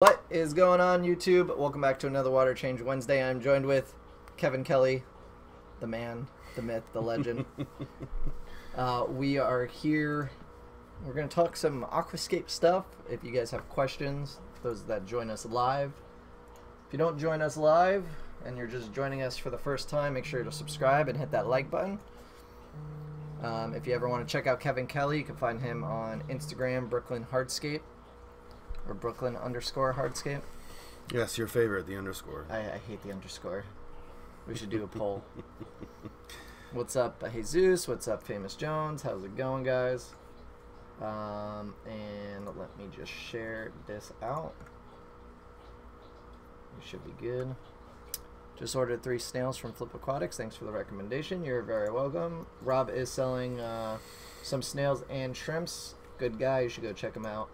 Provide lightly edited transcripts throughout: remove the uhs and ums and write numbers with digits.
What is going on, YouTube? Welcome back to another Water Change Wednesday. I'm joined with Kevin Kelly, the man, the myth, the legend. We are here. We're going to talk some Aquascape stuff. If you guys have questions, those that join us live. If you don't join us live and you're just joining us for the first time, make sure to subscribe and hit that like button. If you ever want to check out Kevin Kelly, you can find him on Instagram, Brooklyn Hardscape. Or Brooklyn_Hardscape. Yes, your favorite, the underscore. I hate the underscore. We should do a poll. What's up, Jesus? What's up, Famous Jones? How's it going, guys? And let me just share this out. We should be good. Just ordered 3 snails from Flip Aquatics. Thanks for the recommendation. You're very welcome. Rob is selling some snails and shrimps. Good guy. You should go check him out.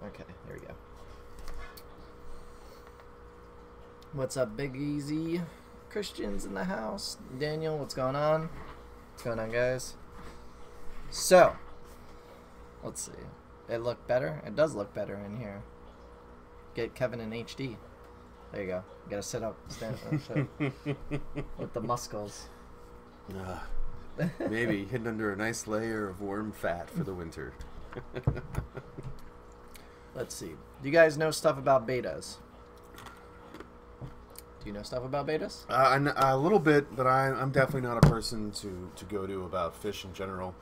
Okay, here we go. What's up, Big Easy? Christian's in the house. Daniel, what's going on? What's going on, guys? So, let's see. It look better? It does look better in here. Get Kevin in HD. There you go. You gotta sit up, stand with the muscles. Maybe hidden under a nice layer of warm fat for the winter. Let's see. Do you guys know stuff about betas? Do you know stuff about betas? A little bit, but I'm definitely not a person to go to about fish in general.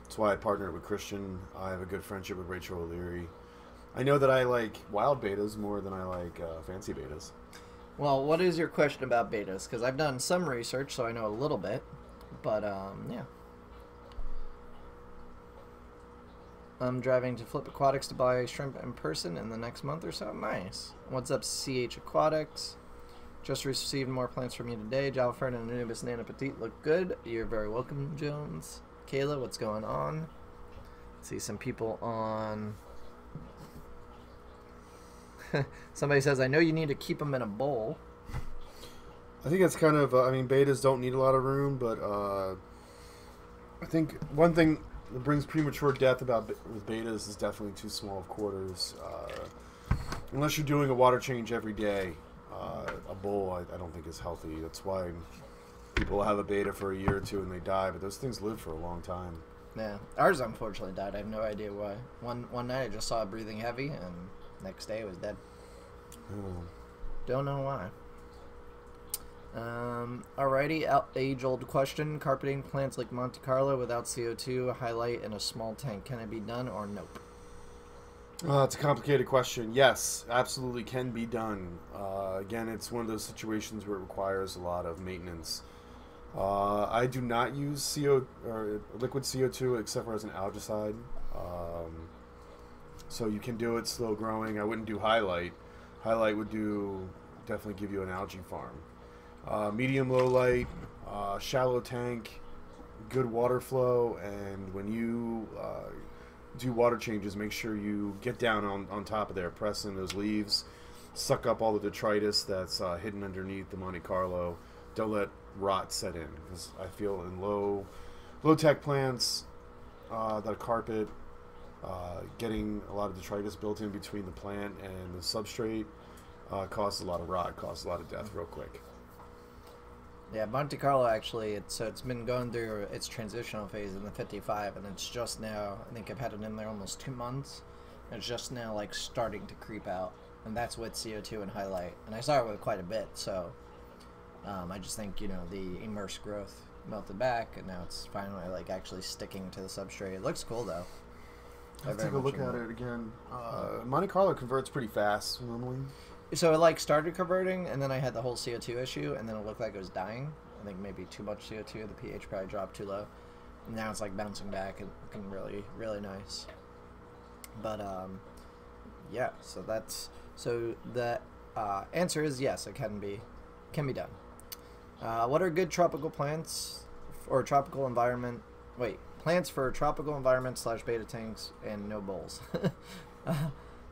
That's why I partnered with Christian. I have a good friendship with Rachel O'Leary. I know that I like wild betas more than I like fancy betas. Well, what is your question about betas? Because I've done some research, so I know a little bit. But, yeah. I'm driving to Flip Aquatics to buy shrimp in person in the next month or so. Nice. What's up, CH Aquatics? Just received more plants from you today. Java Fern and Anubis Nana Petite look good. You're very welcome, Jones. Kayla, what's going on? See some people on... Somebody says, I know you need to keep them in a bowl. I think it's kind of... I mean, betas don't need a lot of room, but I think one thing... that brings premature death with betas is definitely too small of quarters. Unless you're doing a water change every day, a bowl I don't think is healthy. That's why people have a beta for a year or two and they die, but those things live for a long time. Yeah, ours unfortunately died. I have no idea why. One night I just saw it breathing heavy, and next day it was dead. Oh. Don't know why. Alrighty, age-old question. Carpeting plants like Monte Carlo without CO2 highlight in a small tank. Can it be done or nope? It's a complicated question. Yes, absolutely can be done. Again, it's one of those situations where it requires a lot of maintenance. I do not use liquid CO2 except for as an algicide. So you can do it slow growing. I wouldn't do highlight. Highlight would definitely give you an algae farm. Medium low light, shallow tank, good water flow, and when you do water changes, make sure you get down on top of there, press in those leaves, suck up all the detritus that's hidden underneath the Monte Carlo. Don't let rot set in, because I feel in low tech plants that are carpet, getting a lot of detritus built in between the plant and the substrate causes a lot of rot, causes a lot of death real quick. Yeah, Monte Carlo actually, it's been going through its transitional phase in the 55, and it's just now, I think I've had it in there almost 2 months, and it's just now like starting to creep out, and that's with CO2 and highlight, and I saw it with quite a bit, so I just think, you know, the immersed growth melted back, and now it's finally like actually sticking to the substrate. It looks cool though. Let's take a look at it again. Monte Carlo converts pretty fast normally. So it like started converting, and then I had the whole CO2 issue, and then it looked like it was dying. I think maybe too much CO2, the pH probably dropped too low. And now it's like bouncing back and looking really, really nice. But yeah, so the answer is yes, it can be done. What are good tropical plants or tropical environment? Wait, plants for tropical environment / beta tanks and no bowls.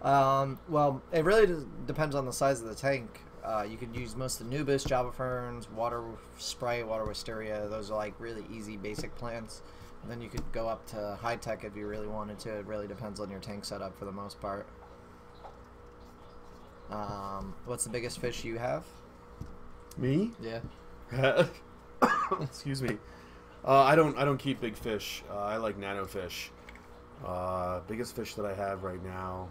Well, it really depends on the size of the tank. You could use most Anubis, Java Ferns, water Sprite, water Wisteria. Those are like really easy basic plants. Then you could go up to high tech if you really wanted to. It really depends on your tank setup for the most part. What's the biggest fish you have? Me? Yeah. Excuse me. I don't keep big fish. I like nano fish. Biggest fish that I have right now,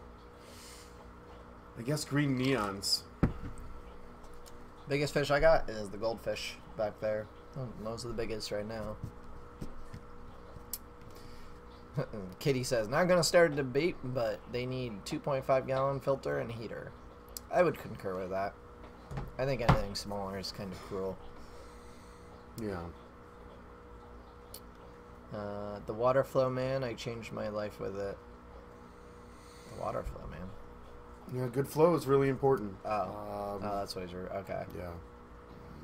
I guess green neons. Biggest fish I got is the goldfish back there. Those are the biggest right now. Kitty says, not going to start a debate, but they need 2.5 gallon filter and heater. I would concur with that. I think anything smaller is kind of cruel. Yeah. The water flow man, I changed my life with it. The water flow man. Yeah, good flow is really important. That's what he's... Okay. Yeah.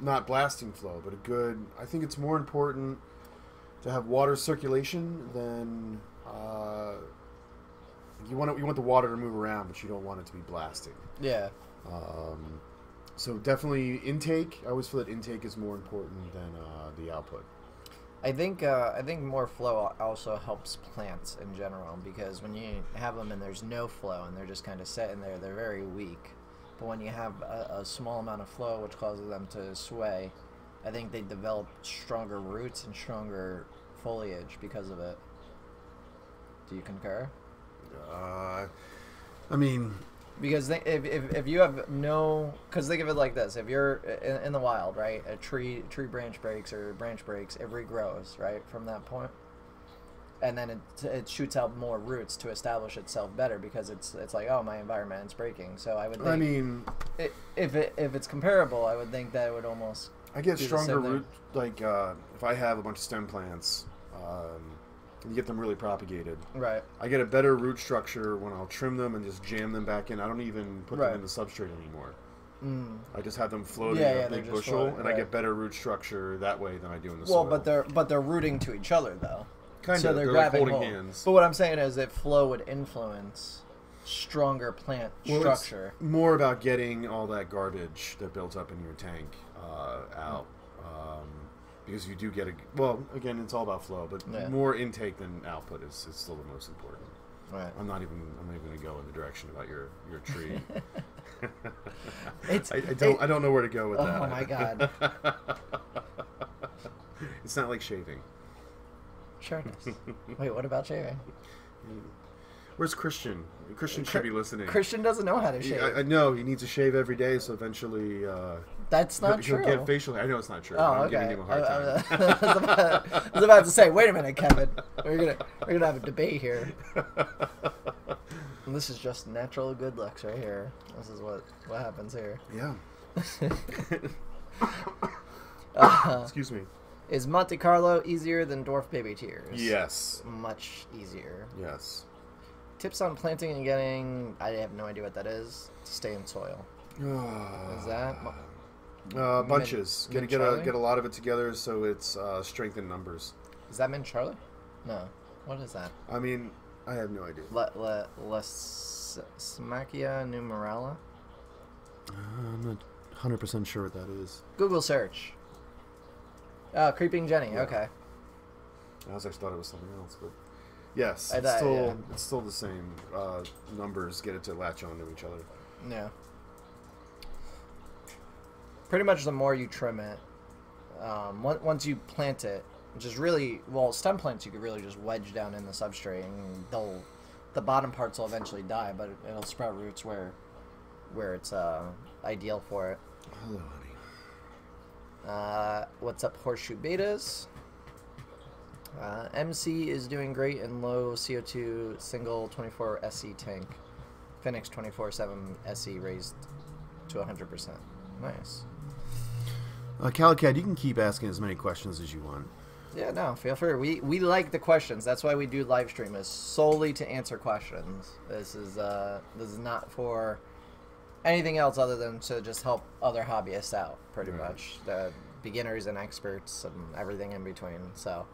Not blasting flow, but a good... I think it's more important to have water circulation than... you want the water to move around, but you don't want it to be blasting. Yeah. So definitely intake. I always feel that intake is more important than the output. I think more flow also helps plants in general, because when you have them and there's no flow and they're just kind of sitting there, they're very weak. But when you have a small amount of flow, which causes them to sway, I think they develop stronger roots and stronger foliage because of it. Do you concur? I mean... Because if you have no... Because think of it like this. If you're in the wild, right? A tree branch breaks or branch breaks, it regrows, right? From that point. And then it shoots out more roots to establish itself better, because it's like, oh, my environment is breaking. So I would think... I mean... If it's comparable, I would think that it would almost... I get stronger root... Like, if I have a bunch of stem plants... you get them really propagated. Right. I get a better root structure when I'll trim them and just jam them back in. I don't even put them in the substrate anymore. I just have them floating in a big bushel, floating, and I get better root structure that way than I do in the soil. But they're rooting to each other though. Kind of. They're like holding hands. But what I'm saying is that flow would influence stronger plant structure. It's more about getting all that garbage that built up in your tank out. Because you do get well, again, it's all about flow, but more intake than output is still the most important. Right. I'm not even going to go in the direction about your tree. I don't know where to go with that. Oh my god. It's not like shaving. Sure it is. Wait, what about shaving? Where's Christian? Christian should be listening. Christian doesn't know how to shave. I know he needs to shave every day, so eventually. That's not true. He'll get facial. I know it's not true. Oh, I'm okay. giving him a hard time. I was about to say, wait a minute, Kevin. We're gonna have a debate here. And this is just natural good looks right here. This is what happens here. Yeah. Excuse me. Is Monte Carlo easier than dwarf baby tears? Yes. Much easier. Yes. Tips on planting and getting... I have no idea what that is. To stay in soil. Is that... bunches. Get a lot of it together so it's strength in numbers. Is that Mint Charlie? No. What is that? I mean, I have no idea. Smachia numerala? I'm not 100% sure what that is. Google search. Creeping Jenny. Yeah. Okay. I actually thought it was something else, but yes, it's still the same numbers. Get it to latch onto each other. Yeah. Pretty much the more you trim it, once you plant it, which is really, well, stem plants you could really just wedge down in the substrate, and the bottom parts will eventually die, but it'll sprout roots where it's ideal for it. Hello, honey. What's up, horseshoe betas? MC is doing great in low CO2 single 24 SE tank. Phoenix 24/7 SE raised to 100%. Nice. Calicat, you can keep asking as many questions as you want. Yeah, no, feel free. We like the questions. That's why we do live stream, is solely to answer questions. This is not for anything else other than to just help other hobbyists out, pretty much. The beginners and experts and everything in between. So,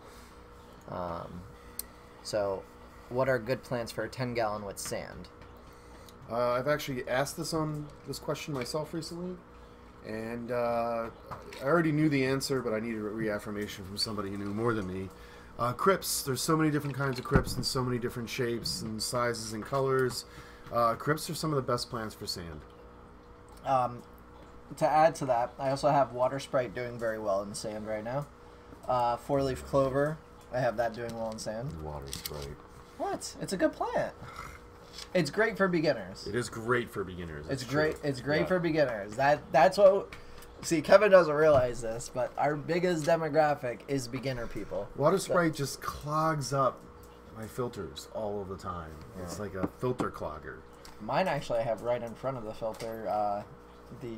what are good plants for a 10-gallon with sand? I've actually asked this question myself recently, and I already knew the answer, but I needed a reaffirmation from somebody who knew more than me. Crypts. There's so many different kinds of crypts and so many different shapes and sizes and colors. Crypts are some of the best plants for sand. To add to that, I also have water sprite doing very well in sand right now. Four-leaf clover, I have that doing well in sand. Water sprite. What? It's a good plant. It's great for beginners. It is great for beginners. It's great. It's great for beginners. That's what. See, Kevin doesn't realize this, but our biggest demographic is beginner people. Water sprite just clogs up my filters all of the time. Yeah. It's like a filter clogger. Mine actually I have right in front of the filter, the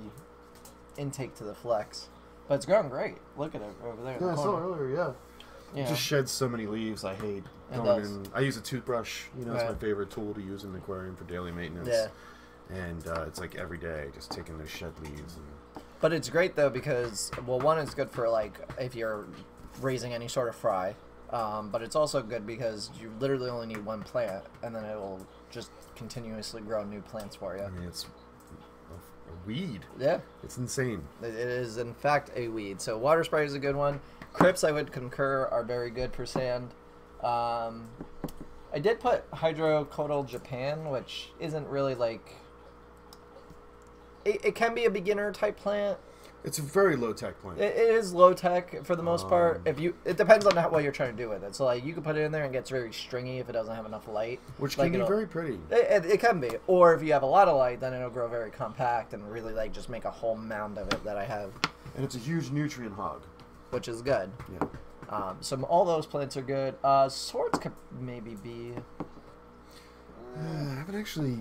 intake to the flex, but it's growing great. Look at it over there. Yeah, I saw it earlier. Yeah. Yeah. It just sheds so many leaves. I hate going in. I use a toothbrush. You know, it's my favorite tool to use in the aquarium for daily maintenance. Yeah. And it's like every day, just taking those shed leaves. But it's great though because, well, one, it's good for like if you're raising any sort of fry, but it's also good because you literally only need one plant, and then it will just continuously grow new plants for you. I mean, it's a weed. Yeah. It's insane. It is in fact a weed. So water sprite is a good one. Crypts, I would concur, are very good for sand. I did put Hydrocodal Japan, which isn't really like... It can be a beginner type plant. It's a very low tech plant. It is low tech for the most part. It depends on what you're trying to do with it. So like you can put it in there and it gets very stringy if it doesn't have enough light. Which can be very pretty. It can be. Or if you have a lot of light, then it'll grow very compact and really like just make a whole mound of it that I have. And it's a huge nutrient hog. Which is good. Yeah. So all those plants are good. Swords could maybe be... I haven't actually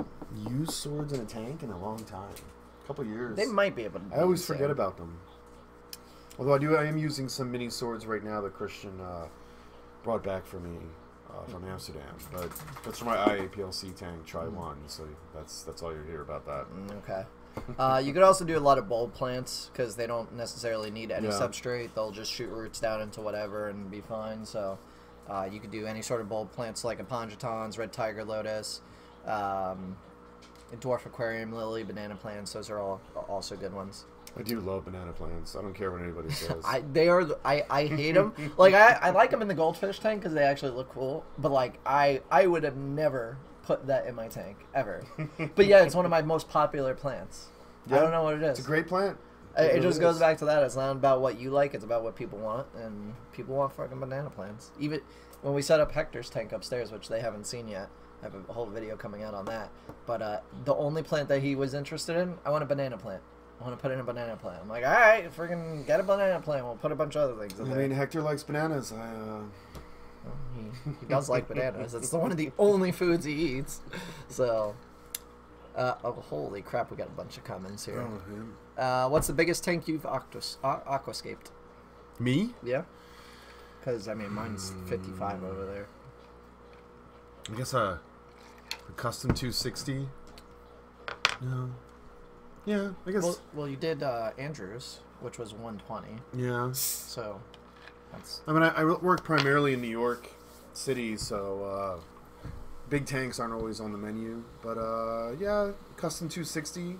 used swords in a tank in a long time. A couple years. They might be able to. I always forget about them. Although I am using some mini swords right now that Christian brought back for me from Amsterdam. But that's for my IAPLC tank, try one. So that's all you hear about that. Okay. You could also do a lot of bulb plants because they don't necessarily need any substrate. They'll just shoot roots down into whatever and be fine. So you could do any sort of bulb plants like Epongatons, red tiger lotus, dwarf aquarium lily, banana plants. Those are all also good ones. I do love banana plants. I don't care what anybody says. I hate them. Like I like them in the goldfish tank because they actually look cool. But like I would have never put that in my tank ever. But yeah, it's one of my most popular plants. Yeah, I don't know what it is. It's a great plant. It just goes back to that. It's not about what you like. It's about what people want, and people want fucking banana plants. Even when we set up Hector's tank upstairs, which they haven't seen yet. I have a whole video coming out on that. But the only plant that he was interested in, I want a banana plant. I want to put in a banana plant. I'm like, all right, freaking get a banana plant. We'll put a bunch of other things in there. I mean, Hector likes bananas. He does like bananas. It's one of the only foods he eats. So, holy crap, we got a bunch of comments here. What's the biggest tank you've aquascaped? Me? Yeah. Because, I mean, mine's 55 over there. I guess a custom 260. No. Yeah, I guess. Well, you did Andrews, which was 120. Yeah. So, that's... I mean, I work primarily in New York City, so big tanks aren't always on the menu. But, yeah, custom 260.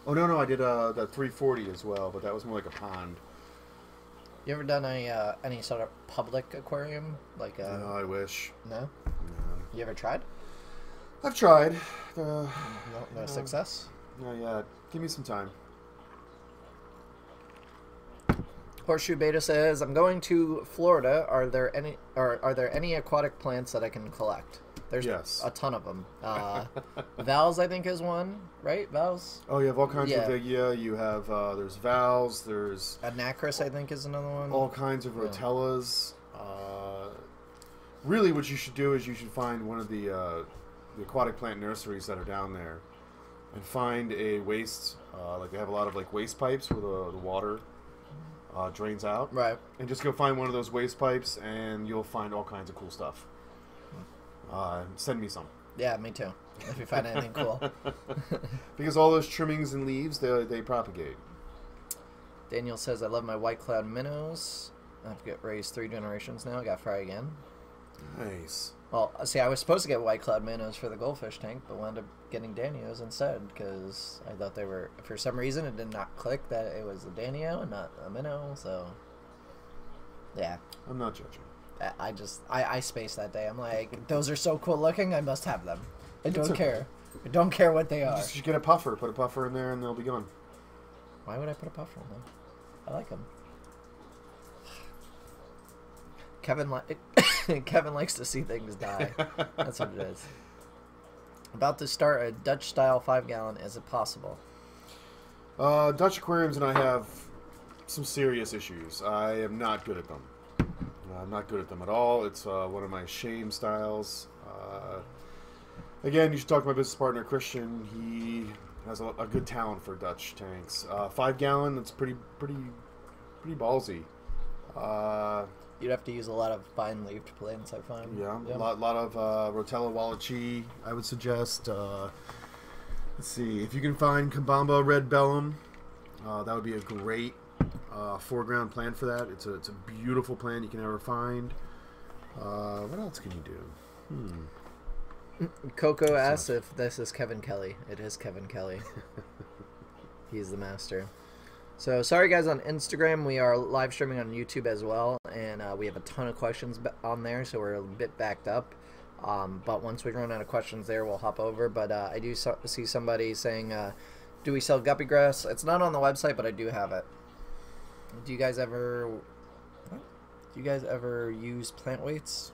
Oh, no, I did the 340 as well, but that was more like a pond. You ever done any sort of public aquarium? Like No, I wish. No? No. You ever tried? I've tried. No success? No, yeah. Give me some time. Horseshoe Beta says, "I'm going to Florida. Are there any aquatic plants that I can collect?" There's a ton of them. Vals, I think, is one, right? Vals? Oh, you have all kinds of Vigia. You have, there's Vals, there's... Anacris, I think, is another one. All kinds of Rotellas. Really, what you should do is you should find one of the aquatic plant nurseries that are down there and find a waste, like they have a lot of like waste pipes where the water drains out. Right. And just go find one of those waste pipes and you'll find all kinds of cool stuff. Send me some. Yeah, me too. If you find anything cool. Because all those trimmings and leaves, they propagate. Daniel says, "I love my white cloud minnows. I've got raised 3 generations now. I got fry again." Nice. Well, see, I was supposed to get white cloud minnows for the goldfish tank, but wound up getting Danios instead because I thought they were, for some reason, it did not click that it was a Danio and not a minnow. So, yeah. I'm not judging. I spaced that day. I'm like, those are so cool looking. I must have them. I don't care. I don't care what they are. Just get a puffer. Put a puffer in there, and they'll be gone. Why would I put a puffer in them? I like them. Kevin likes to see things die. That's what it is. About to start a Dutch-style 5-gallon. Is it possible? Dutch aquariums and I have some serious issues. I am not good at them. I'm not good at them at all. It's one of my shame styles. Again, you should talk to my business partner, Christian. He has a good talent for Dutch tanks. 5-gallon, that's pretty ballsy. You'd have to use a lot of fine-leaved plants, I find. Yeah, a lot of Rotella Wallachie, I would suggest. Let's see, if you can find Kabamba Red Bellum, that would be a great foreground plant for that. It's a beautiful plant you can ever find. What else can you do? Coco asks if this is Kevin Kelly. It is Kevin Kelly. He's the master. So, sorry guys, on Instagram, we are live streaming on YouTube as well, and we have a ton of questions on there, so we're a bit backed up. But once we run out of questions there, we'll hop over. But I do see somebody saying, do we sell guppy grass? It's not on the website, but I do have it. Do you guys ever use plant weights?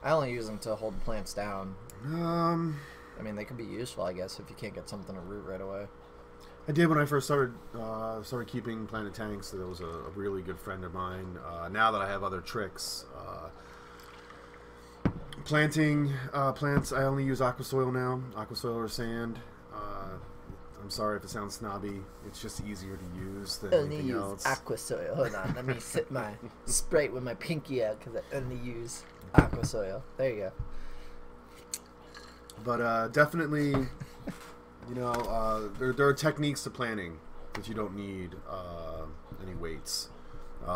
I only use them to hold plants down. I mean, they can be useful, I guess, if you can't get something to root right away. I did when I first started keeping planted tanks. That was a really good friend of mine. Now that I have other tricks, planting plants, I only use aqua soil now, aqua soil or sand. I'm sorry if it sounds snobby. It's just easier to use than anything else. Aqua soil. Hold on, let me sit my Sprite with my pinky out because I only use aqua soil. There you go. But definitely, you know, there are techniques to planting that you don't need any weights.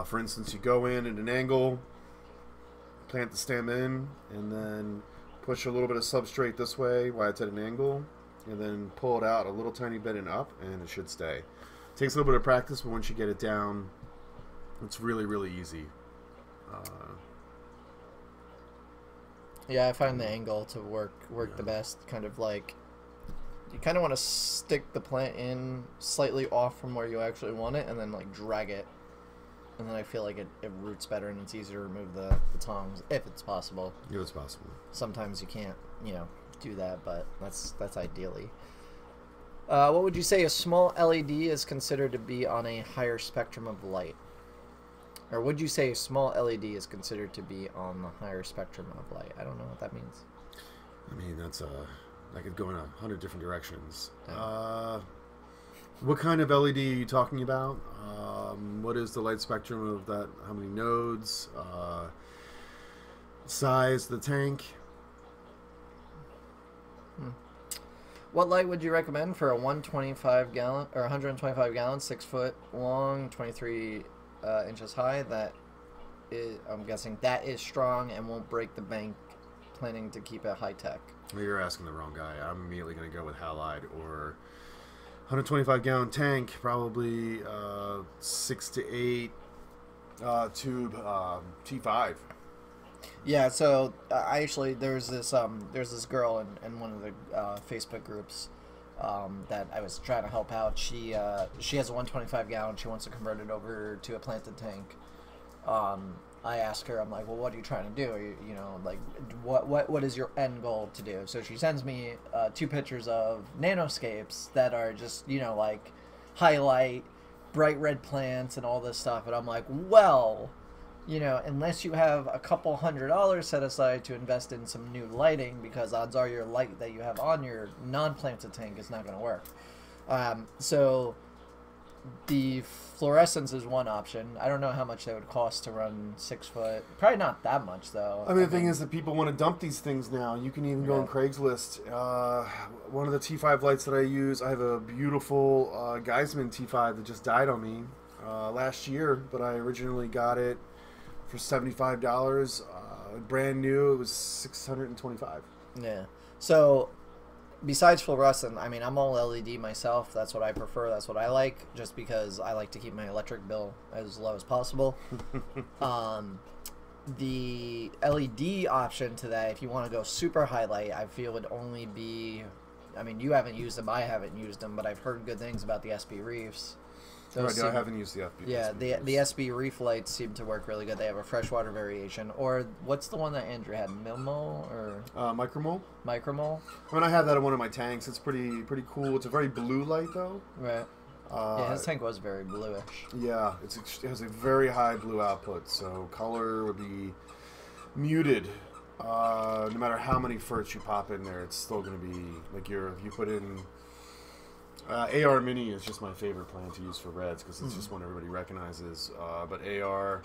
For instance, you go in at an angle, plant the stem in, and then push a little bit of substrate this way while it's at an angle, and then pull it out a little tiny bit and up, and it should stay. It takes a little bit of practice, but once you get it down, it's really, really easy. Yeah, I find the angle to work the best. Kind of like, you kind of want to stick the plant in slightly off from where you actually want it, and then like drag it, and then I feel like it roots better, and it's easier to remove the tongs if it's possible. If it's possible. Sometimes you can't, do that, but that's ideally. What would you say a small LED is considered to be on a higher spectrum of light? Or would you say a small LED is considered to be on the higher spectrum of light? I don't know what that means. I mean, that's that could go in 100 different directions. What kind of LED are you talking about? What is the light spectrum of that? How many nodes? Size of the tank? What light would you recommend for a 125 gallon or 125 gallon, 6 foot long, 23 inches high? That is, I'm guessing that is strong and won't break the bank. Planning to keep it high tech. Well, you're asking the wrong guy. I'm immediately going to go with halide or 125 gallon tank, probably 6 to 8 tube T5. Yeah, so I actually there's this girl in one of the Facebook groups that I was trying to help out. She has a 125 gallon. She wants to convert it over to a planted tank. I asked her, I'm like, well, what are you trying to do? Like, what is your end goal to do? So she sends me 2 pictures of nanoscapes that are just, like highlight, bright red plants and all this stuff. And I'm like, well, unless you have a couple $100 set aside to invest in some new lighting, because odds are your light that you have on your non-planted tank is not going to work. So the fluorescence is one option. I don't know how much that would cost to run 6 foot. Probably not that much, though. I mean, the thing is that people want to dump these things now. You can even go on Craigslist. One of the T5 lights that I use, I have a beautiful Geisman T5 that just died on me last year, but I originally got it for $75. Brand new, it was $625. Yeah. So besides fluorescent, I mean, I'm all LED myself. That's what I prefer. That's what I like, just because I like to keep my electric bill as low as possible. The LED option to that, if you want to go super highlight, I feel would only be, I mean, you haven't used them, I haven't used them, but I've heard good things about the SB Reefs. Right, I haven't used the FB. Yeah, the SB Reef lights seem to work really good. They have a freshwater variation. Or what's the one that Andrew had? Milmo or Micromole. Micromole. I mean, I have that in one of my tanks. It's pretty cool. It's a very blue light though. Right. Yeah, his tank was very bluish. Yeah, it has a very high blue output, so color would be muted. No matter how many ferts you pop in there, it's still going to be like if you put in. AR Mini is just my favorite plant to use for reds because it's just one everybody recognizes. But AR,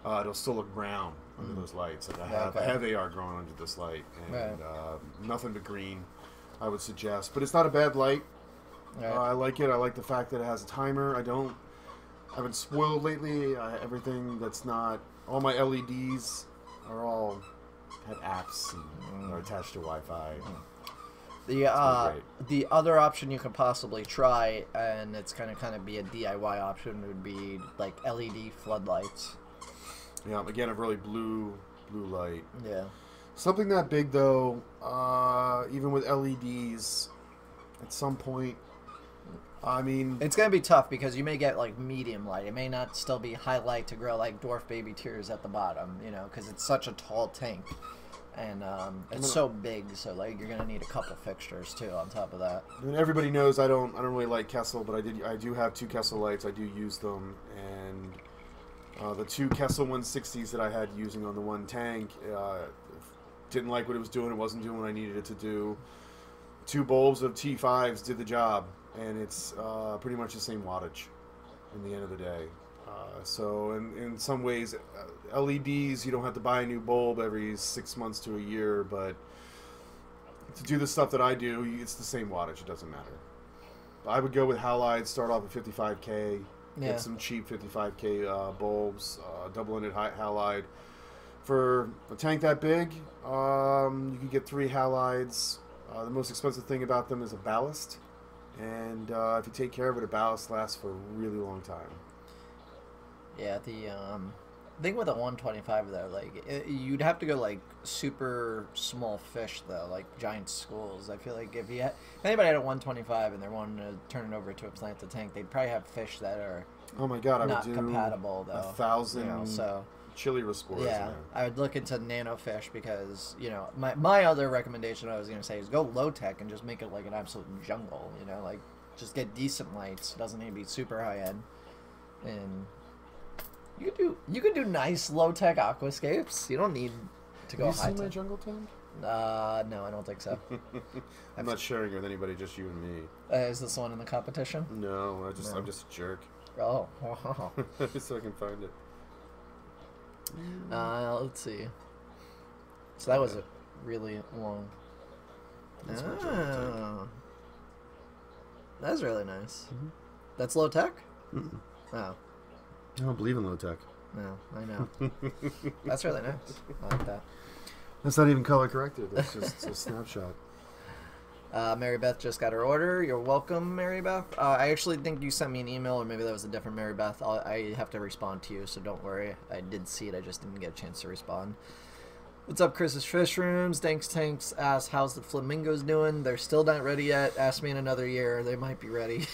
it'll still look brown under those lights. Like I have AR growing under this light, and nothing but green, I would suggest. But it's not a bad light. Right. I like it. I like the fact that it has a timer. I've been spoiled lately. Everything that's not, all my LEDs are all have apps and are attached to Wi-Fi. The other option you could possibly try, and it's kind of be a DIY option, would be like LED floodlights. Yeah, again, a really blue light. Yeah. Something that big though, even with LEDs, at some point, I mean, it's gonna be tough because you may get like medium light. It may not still be highlight to grow like dwarf baby tears at the bottom, you know, because it's such a tall tank. And it's so big, so like you're gonna need a couple fixtures too on top of that. I mean, everybody knows I don't really like Kessel, but I do have 2 Kessel lights. I do use them, and the 2 Kessel 160s that I had using on the one tank didn't like what it was doing. It wasn't doing what I needed it to do. 2 bulbs of T5s did the job, and it's pretty much the same wattage in the end of the day. So in some ways, LEDs, you don't have to buy a new bulb every 6 months to a year, but to do the stuff that I do, it's the same wattage. It doesn't matter. I would go with halides, start off at 55K, get some cheap 55K bulbs, double-ended halide. For a tank that big, you can get 3 halides. The most expensive thing about them is a ballast, and if you take care of it, a ballast lasts for a really long time. Yeah, the thing with a 125 though, like you'd have to go like super small fish though, like giant schools. I feel like if anybody had a 125 and they're wanting to turn it over to a planted tank, they'd probably have fish that are not compatible though. 1,000 so chili rescores. Yeah, I would look into nano fish because my other recommendation I was gonna say is go low tech and just make it like an absolute jungle. You know, like just get decent lights. It doesn't need to be super high end, and you could do nice low tech aquascapes. You don't need to go high tech. Have you seen my jungle tank? No, I don't think so. I'm not sharing it with anybody, just you and me. Is this one in the competition? No, I'm just a jerk. Oh, wow. So I can find it. Let's see. So that was a really long. That's my jungle tank. That's really nice. That's low tech? Oh. I don't believe in low tech. No, I know. That's really nice. I like that. That's not even color corrected. That's just a snapshot. Mary Beth just got her order. You're welcome, Mary Beth. I actually think you sent me an email, or maybe that was a different Mary Beth. I have to respond to you, so don't worry. I did see it. I just didn't get a chance to respond. What's up, Chris's Fish Rooms? Thanks, Tanks. Asks, how's the flamingos doing? They're still not ready yet. Ask me in another year. They might be ready.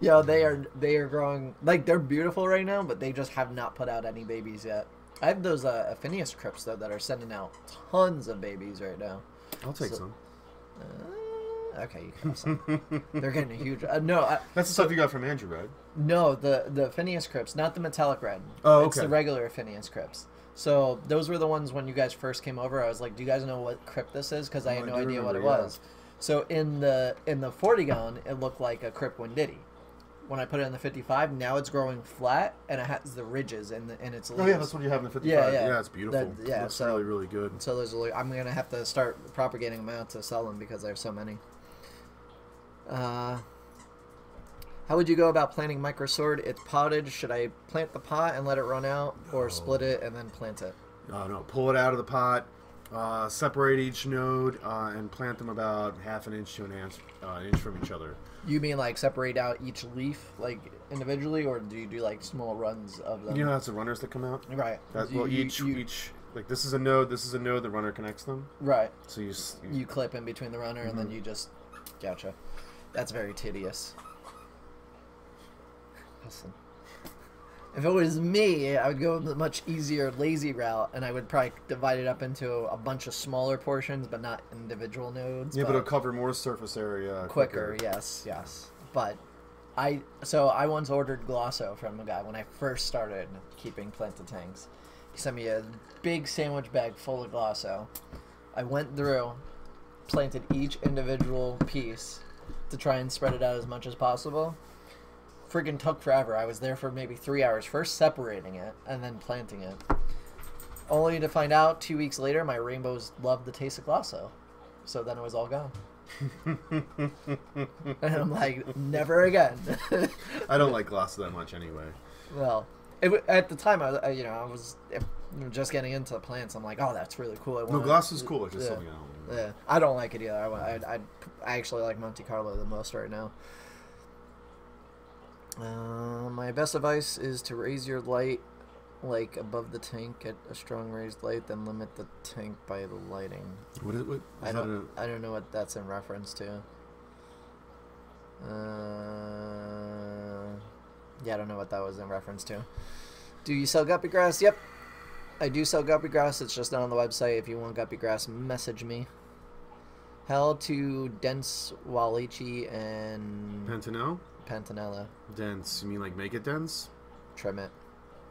Yo, they are growing. Like, they're beautiful right now, but they just have not put out any babies yet. I have those Phineas crypts, though, that are sending out tons of babies right now. I'll take some. Okay, you can have some. They're getting a huge... that's the stuff you got from Andrew, right? No, the Phineas crypts, not the metallic red. Oh, okay. It's the regular Phineas crypts. So those were the ones when you guys first came over. I was like, do you guys know what crypt this is? Because I had no idea what it was. So in the 40 gallon, it looked like a crypt Wendiddy. When I put it in the 55, now it's growing flat and it has the ridges and its leaves. Oh yeah, that's what you have in the 55. Yeah, it's beautiful. It looks really, really good. So I'm gonna have to start propagating them out to sell them because there's so many. How would you go about planting microsword? It's pottage. Should I plant the pot and let it run out, or split it and then plant it? No, pull it out of the pot, Separate each node and plant them about half an inch to an inch from each other. You mean like separate out each leaf like individually, or do you do like small runs of them? You know, that's the runners that come out. Right. Well, each like this is a node. This is a node. The runner connects them. Right. So you clip in between the runner, and then you just gotcha. That's very tedious. Listen. If it was me, I would go the much easier, lazy route, and I would probably divide it up into a bunch of smaller portions, but not individual nodes. Yeah, but it'll cover more surface area quicker. Yes. But I once ordered Glosso from a guy when I first started keeping planted tanks. He sent me a big sandwich bag full of Glosso. I went through, planted each individual piece to try and spread it out as much as possible. Friggin' took forever. I was there for maybe 3 hours, first separating it and then planting it. Only to find out 2 weeks later my rainbows loved the taste of Glosso. So then it was all gone. And I'm like, never again. I don't like Glosso that much anyway. Well, at the time, I was just getting into plants. I'm like, oh, that's really cool. No, Glosso's cool. It's just something I don't like. Yeah, I don't like it either. I actually like Monte Carlo the most right now. My best advice is to raise your light like above the tank at a strong raised light, then limit the tank by the lighting. I don't know what that's in reference to. Yeah, I don't know what that was in reference to. Do you sell guppy grass? Yep, I do sell guppy grass. It's just not on the website. If you want guppy grass, message me. How to dense Walichi and Pantanella. Dense? You mean like make it dense? Trim it.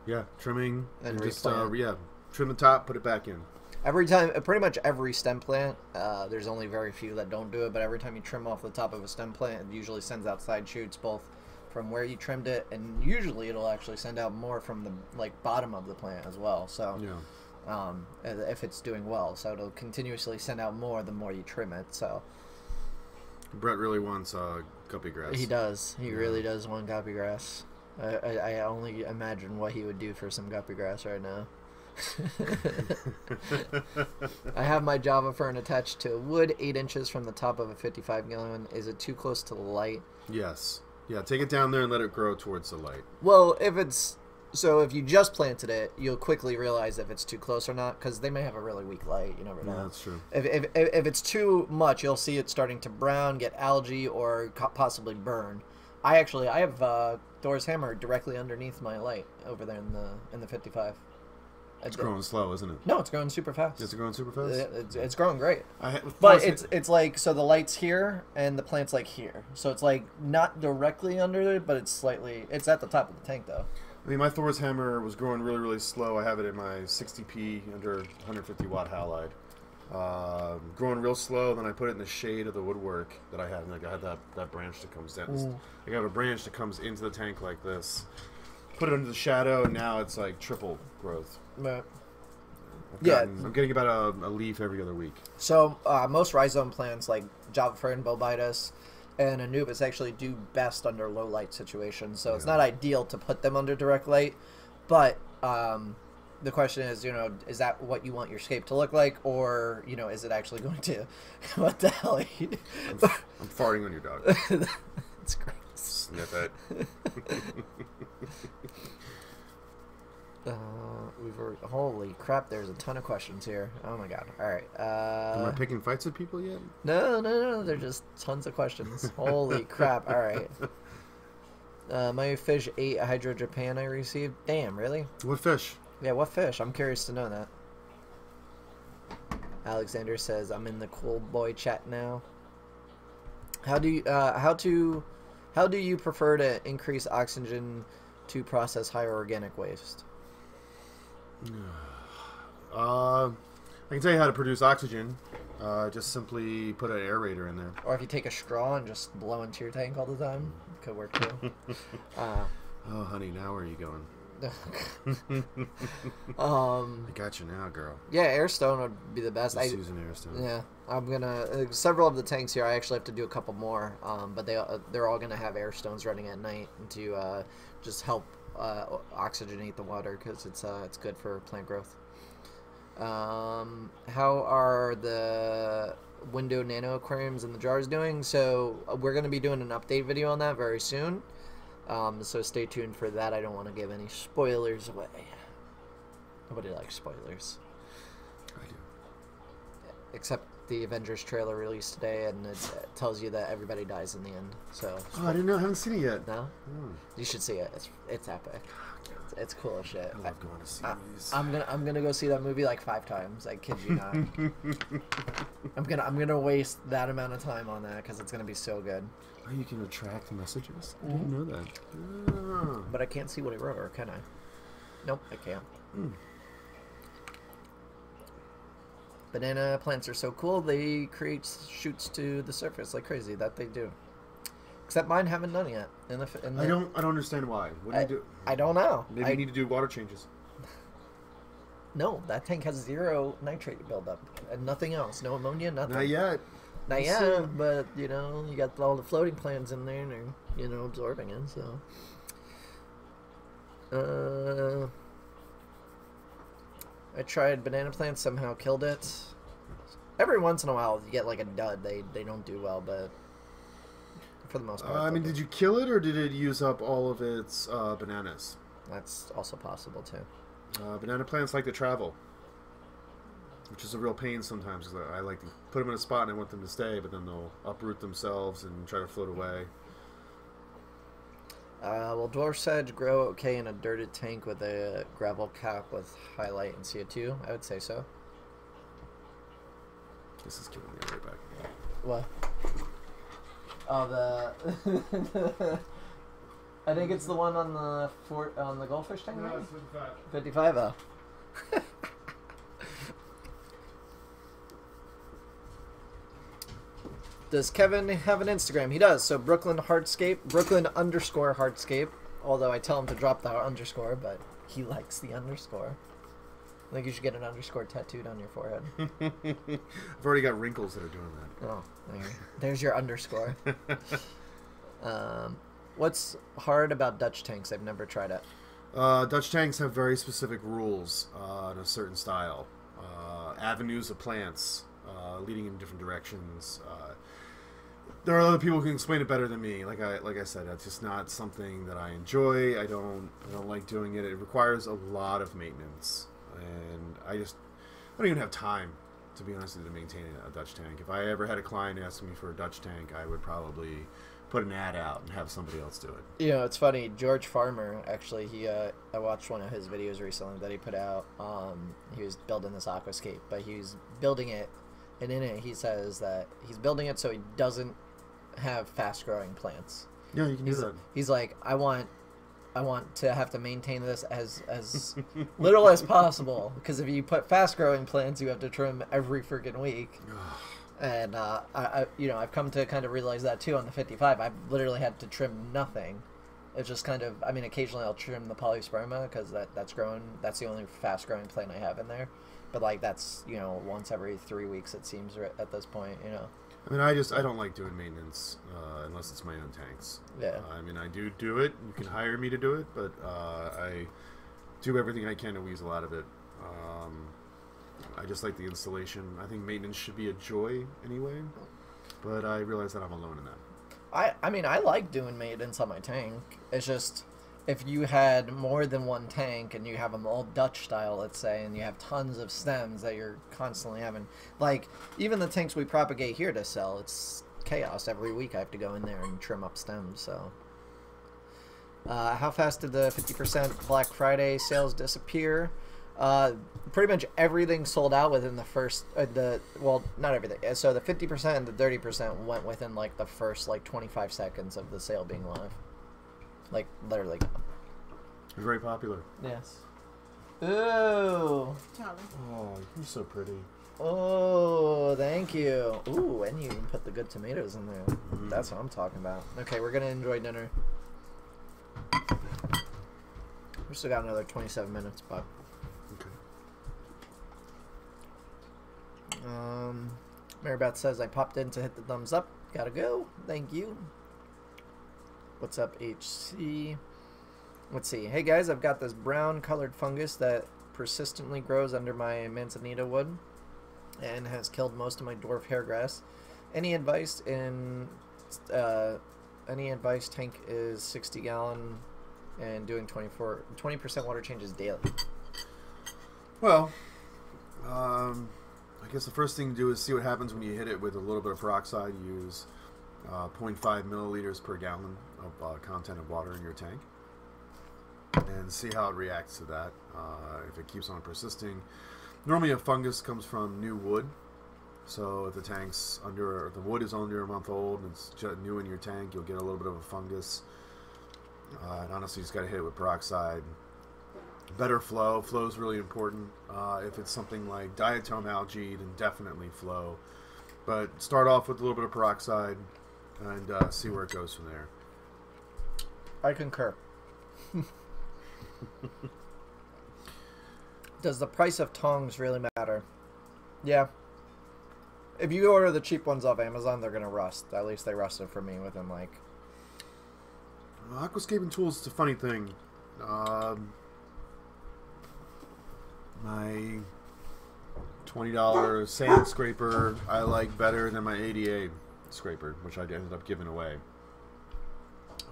Yeah, trimming and just trim the top, put it back in. Every time, pretty much every stem plant, there's only very few that don't do it, but every time you trim off the top of a stem plant, it usually sends out side shoots, both from where you trimmed it, and usually it'll actually send out more from the bottom of the plant as well. So yeah. If it's doing well, so it'll continuously send out more the more you trim it. So Brett really wants guppy grass. He does. He really does want guppy grass. I only imagine what he would do for some guppy grass right now. I have my Java fern attached to wood 8 inches from the top of a 55 gallon. Is it too close to the light? Yes. Yeah, take it down there and let it grow towards the light. Well, if you just planted it, you'll quickly realize if it's too close or not, because they may have a really weak light. You never know. Yeah, that's true. If it's too much, you'll see it starting to brown, get algae, or possibly burn. I have Thor's hammer directly underneath my light over there in the 55. It's growing slow, isn't it? No, it's growing super fast. Is it growing super fast? It's growing great. But it's like, so the light's here and the plant's like here. So it's like not directly under it, but it's at the top of the tank though. I mean, my Thor's hammer was growing really, really slow. I have it in my 60p under 150 watt halide. Growing real slow, then I put it in the shade of the woodwork that I had. And I had that branch that comes down. I have a branch that comes into the tank like this. Put it under the shadow, and now it's like triple growth. But I'm getting about a leaf every other week. So most rhizome plants like Java fern, bobitus, and Anubis actually do best under low light situations. So it's not ideal to put them under direct light, but the question is, is that what you want your scape to look like, or is it actually going to? What the hell? I'm farting on your dog. It's great. Sniff it. Holy crap! There's a ton of questions here. Oh my god! All right. Am I picking fights with people yet? No. They're just tons of questions. Holy crap! All right. My fish ate a Hydro Japan I received. Damn, really? What fish? Yeah, what fish? I'm curious to know that. Alexander says, I'm in the cool boy chat now. How do you prefer to increase oxygen to process higher organic waste? I can tell you how to produce oxygen. Just simply put an aerator in there. Or if you take a straw and just blow into your tank all the time, it could work too. Oh, honey, now where are you going? I got you now, girl. Yeah, Airstone would be the best. Just using Airstone. Yeah, I'm gonna several of the tanks here. I actually have to do a couple more, but they're all gonna have Airstones running at night to just help oxygenate the water because it's good for plant growth. How are the window nano aquariums in the jars doing? So we're going to be doing an update video on that very soon. So stay tuned for that. I don't want to give any spoilers away. Nobody likes spoilers. I do. Except the Avengers trailer released today, and it tells you that everybody dies in the end. So. Oh, I didn't know. I haven't seen it yet. No? You should see it. It's epic. It's cool as shit. I love going to see movies. I'm gonna go see that movie like 5 times. I kid you not. I'm gonna waste that amount of time on that because it's gonna be so good. Oh, you can retract messages? I didn't know that. Ah. But I can't see what he wrote, or can I? Nope, I can't. Banana plants are so cool. They create shoots to the surface like crazy. That they do. Except mine haven't done yet. I don't understand why. What do you do? I don't know. Maybe you need to do water changes. No, that tank has 0 nitrate buildup and nothing else. No ammonia, nothing. Not yet. Not yet, but you know, you got all the floating plants in there, and they're, you know, absorbing it. So, I tried banana plants, somehow killed it. Every once in a while, you get like a dud. They don't do well, but for the most part. I mean, did you kill it, or did it use up all of its bananas? That's also possible too. Banana plants like to travel, which is a real pain sometimes. Cause I like to put them in a spot and I want them to stay, but then they'll uproot themselves and try to float away. Will dwarf sedge grow okay in a dirted tank with a gravel cap with highlight and CO2? I would say so. This is killing me right back. What? Oh, the... I think it's the one on the goldfish tank. No, maybe? it's 55. 55. Oh. Does Kevin have an Instagram? He does. So Brooklyn Hardscape, Brooklyn_Hardscape. Although I tell him to drop the underscore, but he likes the underscore. I think you should get an underscore tattooed on your forehead. I've already got wrinkles that are doing that. Oh, there's your underscore. What's hard about Dutch tanks? I've never tried it. Dutch tanks have very specific rules in a certain style. Avenues of plants leading in different directions. There are other people who can explain it better than me. Like I said, that's just not something that I enjoy. I don't like doing it. It requires a lot of maintenance, and I don't even have time, to be honest with you, to maintain a Dutch tank. If I ever had a client ask me for a Dutch tank, I would probably put an ad out and have somebody else do it. You know, it's funny. George Farmer, actually, I watched one of his videos recently that he put out. He was building this aquascape, but he was building it, and in it he says that he's building it so he doesn't have fast-growing plants. Yeah, you can do that. He's like, I want to have to maintain this as little as possible, because if you put fast-growing plants, you have to trim every freaking week. And I've come to kind of realize that too on the 55. I've literally had to trim nothing. It's just kind of, I mean, occasionally I'll trim the polysperma because that's growing. That's the only fast-growing plant I have in there. But like that's, you know, once every 3 weeks it seems at this point, you know. I mean, I don't like doing maintenance unless it's my own tanks. Yeah. I mean, I do it. You can hire me to do it, but I do everything I can to weasel out of it. I just like the installation. I think maintenance should be a joy anyway, but I realize that I'm alone in that. I mean, I like doing maintenance on my tank. It's just, if you had more than one tank and you have them all Dutch style, let's say, and you have tons of stems that you're constantly having, like, even the tanks we propagate here to sell, it's chaos. Every week I have to go in there and trim up stems, so. How fast did the 50% Black Friday sales disappear? Pretty much everything sold out within the first, well, not everything. So the 50% and the 30% went within, like, the first, like, 25 seconds of the sale being live. Like, literally. Very popular. Yes. Ooh. Charlie. Oh, you're so pretty. Oh, thank you. Ooh, and you even put the good tomatoes in there. That's what I'm talking about. Okay, we're going to enjoy dinner. We still got another 27 minutes, but... Okay. Marybeth says, I popped in to hit the thumbs up. Gotta go. Thank you. What's up, HC? Let's see. Hey, guys, I've got this brown colored fungus that persistently grows under my manzanita wood and has killed most of my dwarf hairgrass. Any advice tank is 60 gallon and doing 20% water changes daily. Well, I guess the first thing to do is see what happens when you hit it with a little bit of peroxide. Use 0.5 milliliters per gallon of content of water in your tank, and see how it reacts to that. If it keeps on persisting, normally a fungus comes from new wood. So if the wood is under a month old and it's new in your tank, you'll get a little bit of a fungus. And honestly, you just got to hit it with peroxide. Better flow. Flow is really important. If it's something like diatom algae, then definitely flow. But start off with a little bit of peroxide and see where it goes from there. I concur. Does the price of tongs really matter? Yeah. If you order the cheap ones off Amazon, they're going to rust. At least they rusted for me within like... Aquascaping tools is a funny thing. My $20 sand scraper I like better than my ADA scraper, which I ended up giving away.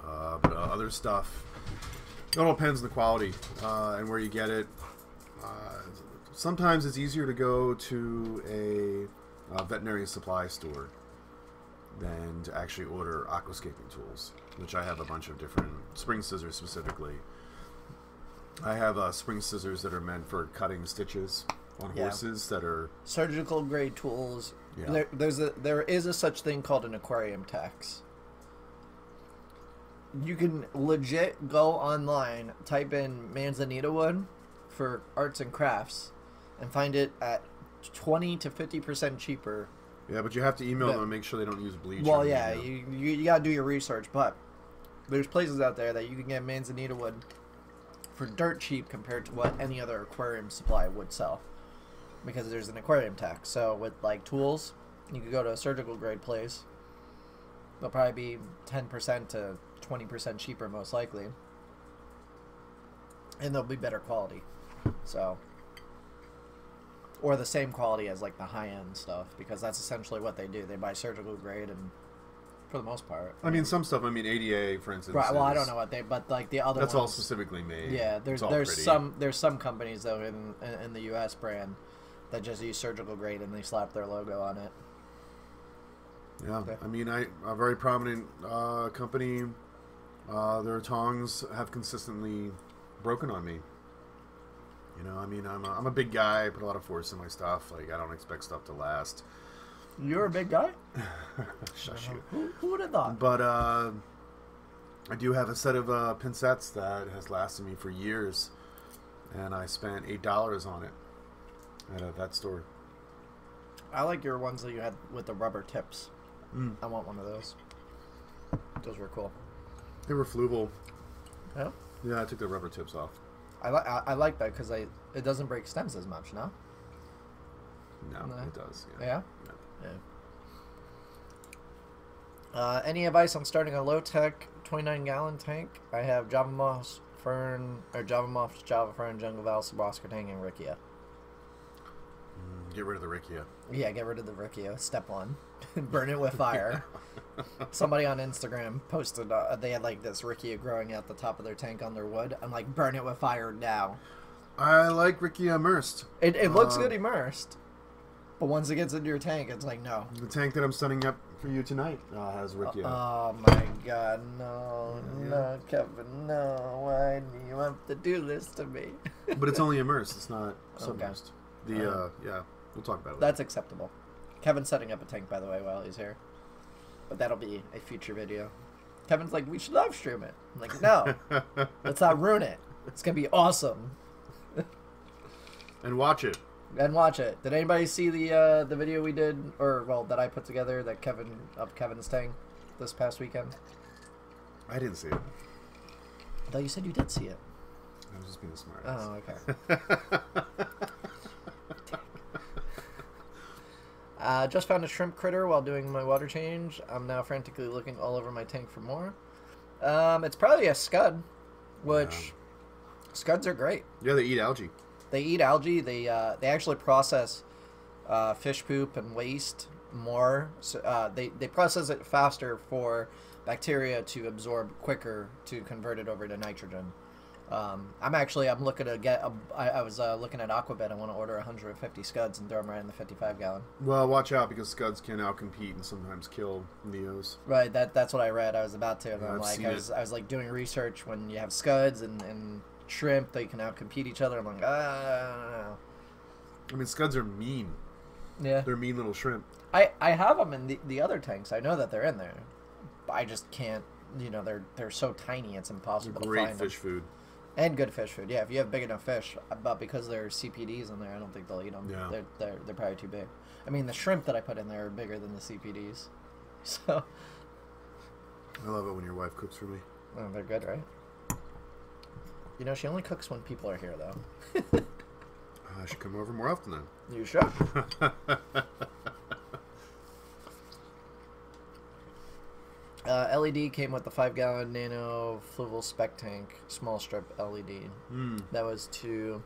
But other stuff, it all depends on the quality and where you get it. Sometimes it's easier to go to a veterinary supply store than to actually order aquascaping tools, which I have a bunch of different spring scissors specifically. I have spring scissors that are meant for cutting stitches on horses that are surgical grade tools. Yeah. There is a such thing called an aquarium tax. You can legit go online, type in manzanita wood for arts and crafts, and find it at 20 to 50% cheaper. Yeah, but you have to email them and make sure they don't use bleach. Well, yeah, you gotta do your research, but there's places out there that you can get manzanita wood for dirt cheap compared to what any other aquarium supply would sell, because there's an aquarium tax. So with like tools, you could go to a surgical grade place. They'll probably be 10% to 20% cheaper most likely, and they'll be better quality. So, or the same quality as like the high-end stuff, because that's essentially what they do. They buy surgical grade, and for the most part, I mean, some stuff. I mean, ADA, for instance. Right. Well, I don't know what but like the other. That's ones, all specifically made. Yeah. There's some companies though in the U.S. brand that just use surgical grade and they slap their logo on it. Yeah. Okay. I mean, a very prominent company. Their tongs have consistently broken on me. You know, I mean, I'm a big guy. I put a lot of force in my stuff. Like, I don't expect stuff to last. You're a big guy? Shush you. Who would have thought? But I do have a set of pincettes that has lasted me for years, and I spent $8 on it at a vet store. I like your ones that you had with the rubber tips. Mm. I want one of those. Those were cool. They were fluval. Yeah? Yeah, I took the rubber tips off. I like that because it doesn't break stems as much, no? No, it does. Yeah? Yeah. Any advice on starting a low-tech 29-gallon tank? I have Java Moss, Fern, Java Fern, Jungle Val, Sabosca Tang, and Riccia. Get rid of the Riccia. Yeah, get rid of the Riccia. Step one. Burn it with fire. Somebody on Instagram posted, they had like this Riccia growing at the top of their tank on their wood. I'm like, burn it with fire now. I like Riccia immersed. It looks good immersed. But once it gets into your tank, it's like, no. The tank that I'm setting up for you tonight has Riccia. Oh my god, no. Yeah. No, Kevin, no. Why do you have to do this to me? But it's only immersed. It's not submersed. Okay. Yeah, we'll talk about it. That's acceptable. Kevin's setting up a tank, by the way, while he's here. But that'll be a future video. Kevin's like, we should live stream it. I'm like, no. Let's not ruin it. It's going to be awesome. And watch it. And watch it. Did anybody see the video we did, or, well, that I put together, that Kevin's tank this past weekend? I didn't see it. I thought you said you did see it. I was just being a smart ass. Oh, okay. Just found a shrimp critter while doing my water change. I'm now frantically looking all over my tank for more. It's probably a scud, which scuds are great. Yeah, they eat algae. They eat algae. They actually process fish poop and waste more. So, they process it faster for bacteria to absorb quicker to convert it over to nitrogen. I'm looking to get I was looking at Aquabed. I want to order 150 scuds and throw them right in the 55 gallon. Well, watch out because scuds can outcompete and sometimes kill neos. Right, that's what I read. I was about to. And Yeah, I'm I've like, seen I was like doing research when you have scuds and shrimp, they can outcompete each other. I'm like, I mean, scuds are mean. Yeah, they're mean little shrimp. I have them in the other tanks. I know that they're in there. I just can't. You know, they're so tiny. It's impossible to find them. Great fish food. And good fish food, yeah. If you have big enough fish, but because there's CPDs in there, I don't think they'll eat them. Yeah. They're probably too big. I mean, the shrimp that I put in there are bigger than the CPDs. So. I love it when your wife cooks for me. Oh, they're good, right? You know, she only cooks when people are here, though. I should come over more often then. You should. LED came with the 5-gallon nano fluval spec tank, small strip LED. That was to...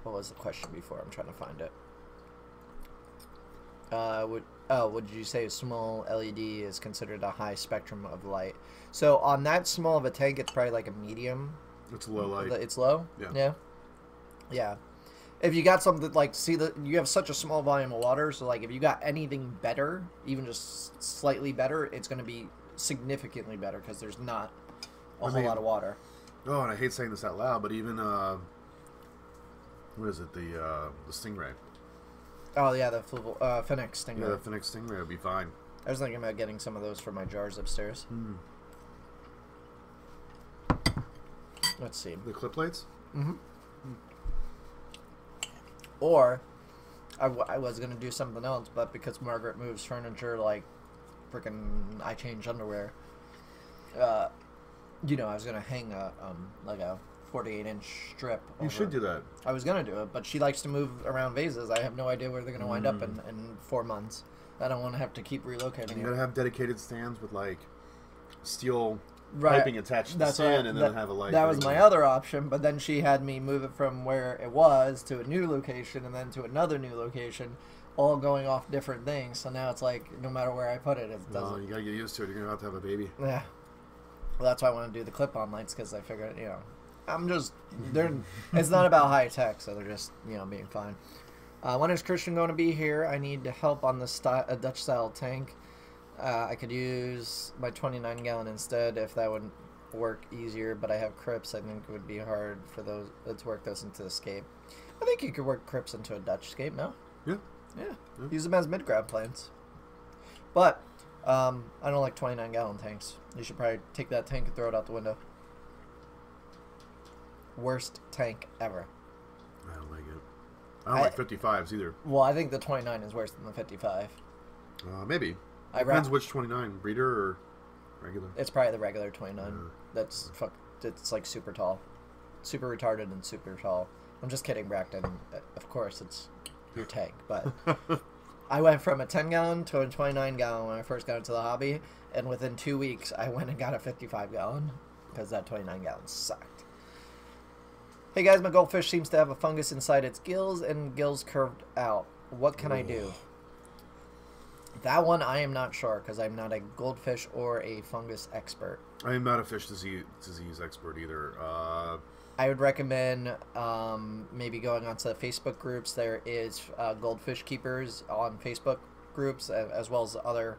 What was the question before? I'm trying to find it. Would you say small LED is considered a high spectrum of light? So on that small of a tank, it's probably like a medium. It's low light. It's low? Yeah. Yeah. If you got something like, you have such a small volume of water, so like if you got anything better, even just slightly better, it's going to be significantly better because there's not a whole lot of water. Oh, and I hate saying this out loud, but even what is it? The Stingray. Oh yeah, the Phoenix Stingray. Yeah, the Phoenix Stingray would be fine. I was thinking about getting some of those for my jars upstairs. Let's see. The clip plates? Mm-hmm. Or, I was going to do something else, but because Margaret moves furniture like freaking I change underwear, you know, I was going to hang like a 48-inch strip over. You should do that. I was going to do it, but she likes to move around vases. I have no idea where they're going to wind up in 4 months. I don't want to have to keep relocating You got to have dedicated stands with like steel right. piping attached to the stand and then have a light. That was my other option, but then she had me move it from where it was to a new location and then to another new location, all going off different things. So now it's like no matter where I put it, it doesn't. No, you got to get used to it. You're going to have a baby. Yeah. Well, that's why I want to do the clip-on lights because I figured, you know, I'm just, it's not about high tech, so they're just, you know, being fine. When is Christian going to be here? I need help on the Dutch-style tank. I could use my 29-gallon instead if that would work easier, but I have crypts. I think it would be hard for those to work those into the scape. I think you could work crypts into a Dutch scape, no? Yeah. Use them as mid-grab plants. But I don't like 29-gallon tanks. You should probably take that tank and throw it out the window. Worst tank ever. I don't like it. I don't like 55s either. Well, I think the 29 is worse than the 55. Maybe. Depends which 29, breeder or regular. It's probably the regular 29. That's it's like super tall, super retarded, and super tall. I'm just kidding, Brackton. Of course, it's your tank, but I went from a 10-gallon to a 29-gallon when I first got into the hobby, and within 2 weeks, I went and got a 55-gallon because that 29-gallon sucked. Hey guys, my goldfish seems to have a fungus inside its gills and gills curved out. What can I do? That one I am not sure because I'm not a goldfish or a fungus expert. I am not a fish disease expert either. I would recommend maybe going onto the Facebook groups. There is goldfish keepers on Facebook groups as well as other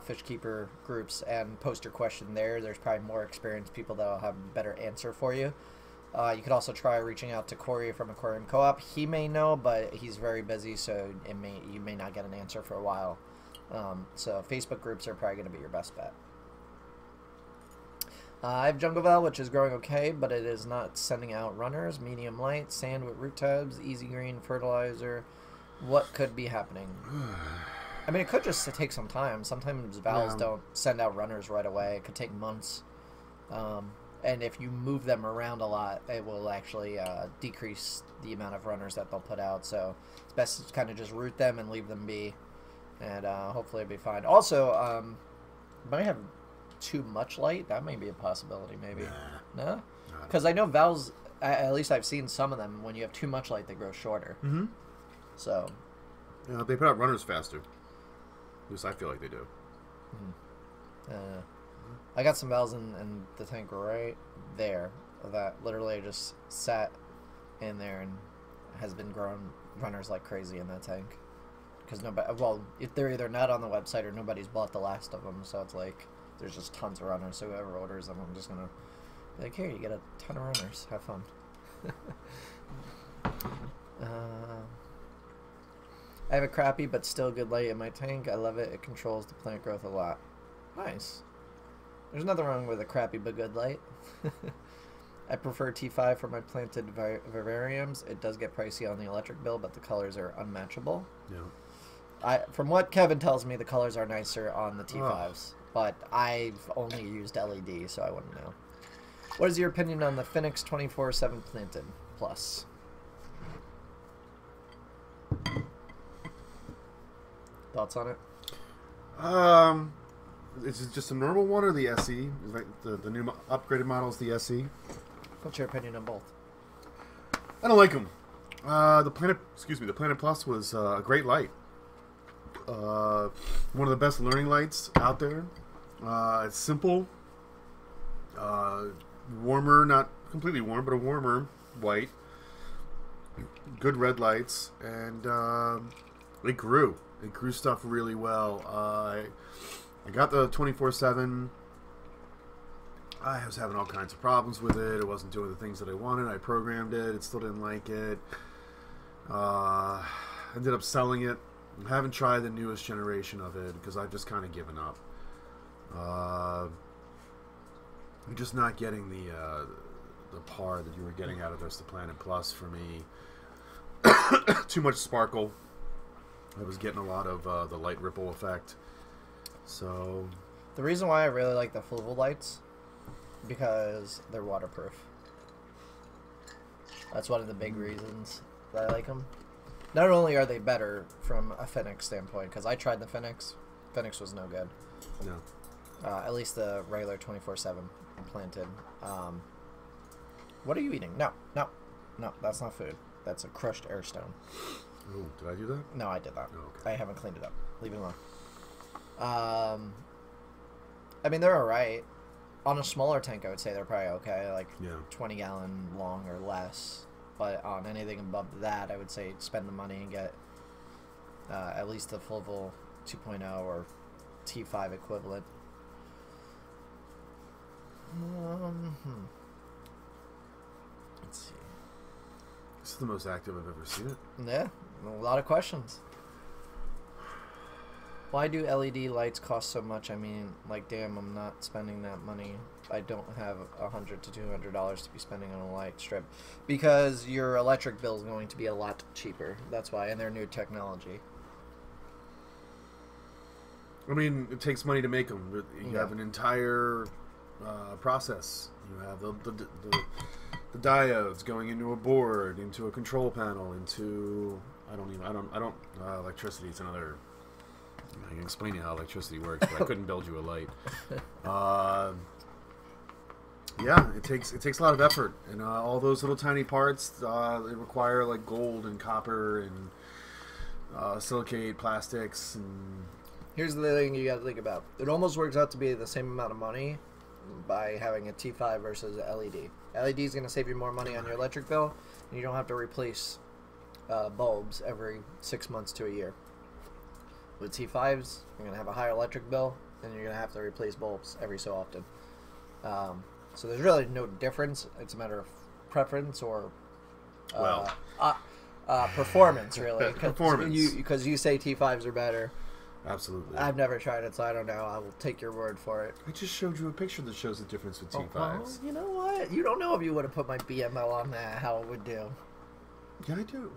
fish keeper groups, and post your question there. There's probably more experienced people that will have a better answer for you. You could also try reaching out to Corey from Aquarium Co-op. He may know, but he's very busy, so you may not get an answer for a while. So Facebook groups are probably going to be your best bet. I have Jungle Val, which is growing okay, but it is not sending out runners. Medium light, sand with root tubs, easy green, fertilizer. What could be happening? I mean, it could just take some time. Sometimes valves don't send out runners right away. It could take months. And if you move them around a lot, it will actually decrease the amount of runners that they'll put out. So it's best to kind of just root them and leave them be. And hopefully it'll be fine. Also, might have too much light. That may be a possibility, maybe. Nah. No? Because I know valves, at least I've seen some of them, when you have too much light, they grow shorter. Mm-hmm. So. They put out runners faster. At least I feel like they do. I got some valves in the tank right there that literally just sat in there and has been growing runners like crazy in that tank. Because nobody, well, if they're either not on the website or nobody's bought the last of them, so it's like there's just tons of runners. So whoever orders them, I'm just gonna be like, here, you get a ton of runners. Have fun. I have a crappy but still good light in my tank. I love it. It controls the plant growth a lot. Nice. There's nothing wrong with a crappy but good light. I prefer T5 for my planted vivariums. It does get pricey on the electric bill, but the colors are unmatchable. Yeah. From what Kevin tells me, the colors are nicer on the T5s, but I've only used LED, so I wouldn't know. What is your opinion on the Phoenix 24/7 Planted Plus? Thoughts on it? Is it just a normal one or the SE? Is like the new upgraded model is the SE? What's your opinion on both? I don't like them. The Planet Plus was a great light. One of the best learning lights out there. It's simple. Warmer, not completely warm, but a warmer white. Good red lights, and it grew. It grew stuff really well. I got the 24/7. I was having all kinds of problems with it. It wasn't doing the things that I wanted. I programmed it. It still didn't like it. Ended up selling it. I haven't tried the newest generation of it because I've just kind of given up. I'm just not getting the par that you were getting out of this, the Planet Plus for me. Too much sparkle. I was getting a lot of the light ripple effect. So the reason why I really like the Fluval lights, because they're waterproof. That's one of the big reasons that I like them. Not only are they better from a Phoenix standpoint, because I tried the Phoenix. Phoenix was no good. No. At least the regular 24/7 planted. What are you eating? No, that's not food. That's a crushed airstone. Oh, did I do that? No, I did that. Oh, okay. I haven't cleaned it up. Leave it alone. I mean, they're alright. On a smaller tank, I would say they're probably okay, like 20 gallon long or less. But on anything above that, I would say spend the money and get at least the Fluval 2.0 or T5 equivalent. Let's see. This is the most active I've ever seen it. Yeah, a lot of questions. Why do LED lights cost so much? I mean, like, damn, I'm not spending that money. I don't have $100 to $200 to be spending on a light strip. Because your electric bill is going to be a lot cheaper. That's why, and they're new technology. I mean, it takes money to make them. You have an entire process. You have the diodes going into a board, into a control panel, into electricity. It's another. I can explain to you how electricity works, but I couldn't build you a light. Yeah, it takes a lot of effort, and all those little tiny parts they require like gold and copper and silicate plastics. And here's the thing you got to think about: it almost works out to be the same amount of money by having a T5 versus a LED. LED is going to save you more money on your electric bill, and you don't have to replace bulbs every 6 months to a year. With T5s, you're going to have a higher electric bill, and you're going to have to replace bulbs every so often. So there's really no difference. It's a matter of preference or performance, really. Performance. Because you say T5s are better. Absolutely. I've never tried it, so I don't know. I will take your word for it. I just showed you a picture that shows the difference with T5s. Well, you know what? You don't know if you would have put my BML on that, how it would do. Yeah, I do.